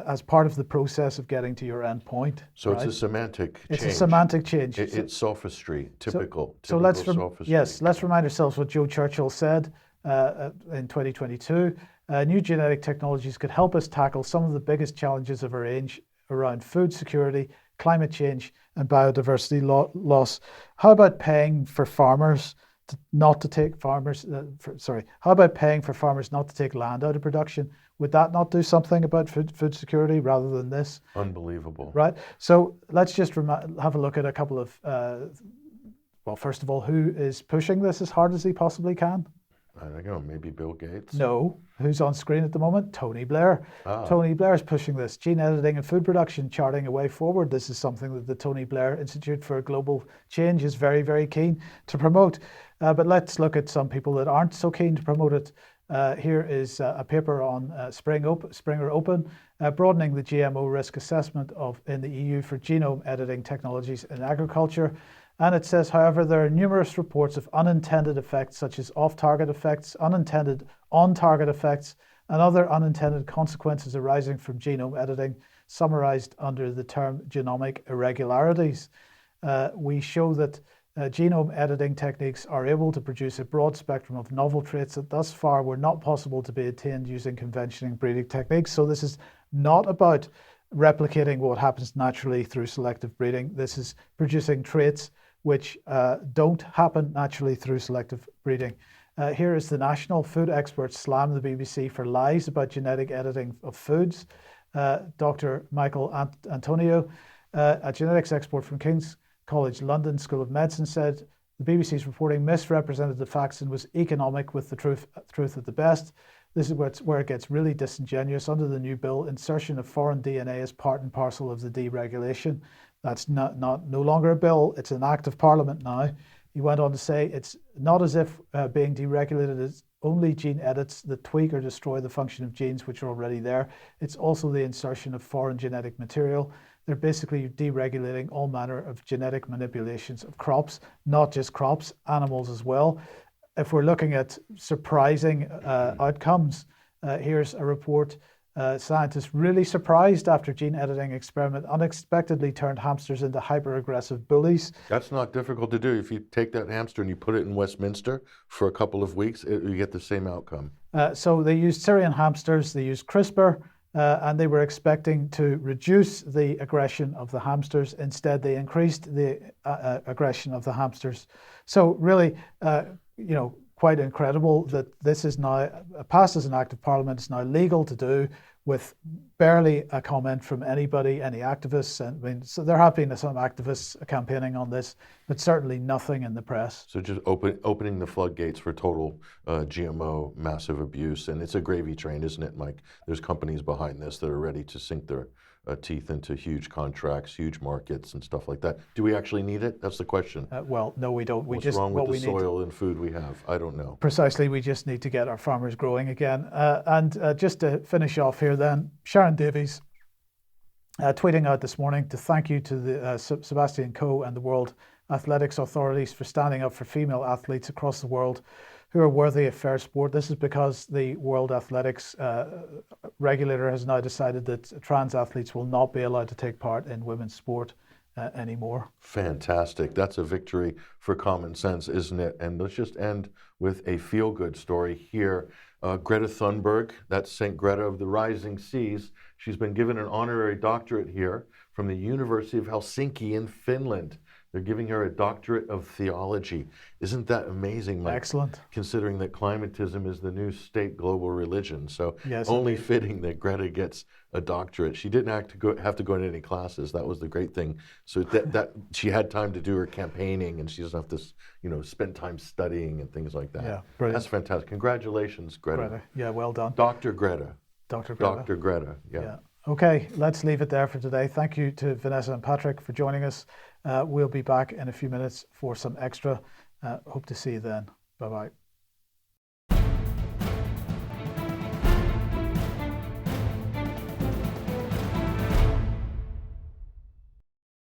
as part of the process of getting to your end point. So right? It's a semantic change. It's a semantic change. It's sophistry, typical sophistry. Yes, let's remind ourselves what Joe Churchill said in 2022. New genetic technologies could help us tackle some of the biggest challenges of our age around food security, climate change, and biodiversity loss. How about paying for farmers how about paying for farmers not to take land out of production? Would that not do something about food security rather than this? Unbelievable. Right. So let's just have a look at a couple of, well, first of all, who is pushing this as hard as he possibly can? I don't know, maybe Bill Gates? No. Who's on screen at the moment? Tony Blair. Tony Blair is pushing this. Gene editing and food production, charting a way forward. This is something that the Tony Blair Institute for Global Change is very, very keen to promote. But let's look at some people that aren't so keen to promote it. Here is a paper on Springer Open, broadening the GMO risk assessment in the EU for genome editing technologies in agriculture. And it says, however, there are numerous reports of unintended effects such as off-target effects, unintended on-target effects, and other unintended consequences arising from genome editing, summarized under the term genomic irregularities. We show that genome editing techniques are able to produce a broad spectrum of novel traits that thus far were not possible to be attained using conventional breeding techniques. So this is not about replicating what happens naturally through selective breeding. This is producing traits which don't happen naturally through selective breeding. Here is the national food experts slam the BBC for lies about genetic editing of foods. Dr. Michael Antonio, a genetics expert from King's College London School of Medicine, said the BBC's reporting misrepresented the facts and was economic with the truth at the best. This is where it gets really disingenuous. Under the new bill, insertion of foreign DNA is part and parcel of the deregulation. That's no longer a bill, it's an act of Parliament now. He went on to say it's not as if being deregulated is only gene edits that tweak or destroy the function of genes which are already there. It's also the insertion of foreign genetic material. They're basically deregulating all manner of genetic manipulations of crops, not just crops, animals as well. If we're looking at surprising outcomes, here's a report. Scientists really surprised after gene editing experiment unexpectedly turned hamsters into hyper-aggressive bullies. That's not difficult to do. If you take that hamster and you put it in Westminster for a couple of weeks, you get the same outcome. So they used Syrian hamsters, they used CRISPR, and they were expecting to reduce the aggression of the hamsters. Instead, they increased the aggression of the hamsters. So really, quite incredible that this is now passed as an act of Parliament. It's now legal to do with barely a comment from anybody, any activists. And I mean, so there have been some activists campaigning on this, but certainly nothing in the press. So just opening the floodgates for total GMO massive abuse. And it's a gravy train, isn't it, Mike? There's companies behind this that are ready to sink their teeth into huge contracts, huge markets and stuff like that. Do we actually need it? That's the question. Well, no, we don't. What's wrong with the soil and food we have? I don't know. Precisely, we just need to get our farmers growing again. And just to finish off here then, Sharon Davies tweeting out this morning to thank you to the Sebastian Coe and the World Athletics authorities for standing up for female athletes across the world who are worthy of fair sport. This is because the World Athletics regulator has now decided that trans athletes will not be allowed to take part in women's sport anymore. Fantastic. That's a victory for common sense, isn't it? And let's just end with a feel-good story here. Greta Thunberg, that's St. Greta of the Rising Seas. She's been given an honorary doctorate here from the University of Helsinki in Finland. They're giving her a doctorate of theology. Isn't that amazing, Mike? Excellent. Considering that climatism is the new state global religion. So yes, only indeed. fitting that Greta gets a doctorate. She didn't have to go into any classes. That was the great thing. So that she had time to do her campaigning, and she doesn't have to, spend time studying and things like that. Yeah, brilliant. That's fantastic. Congratulations, Greta. Greta. Yeah, well done. Dr. Greta. Dr. Greta. Dr. Greta. Yeah. Okay, let's leave it there for today. Thank you to Vanessa and Patrick for joining us. We'll be back in a few minutes for some extra. Hope to see you then. Bye-bye.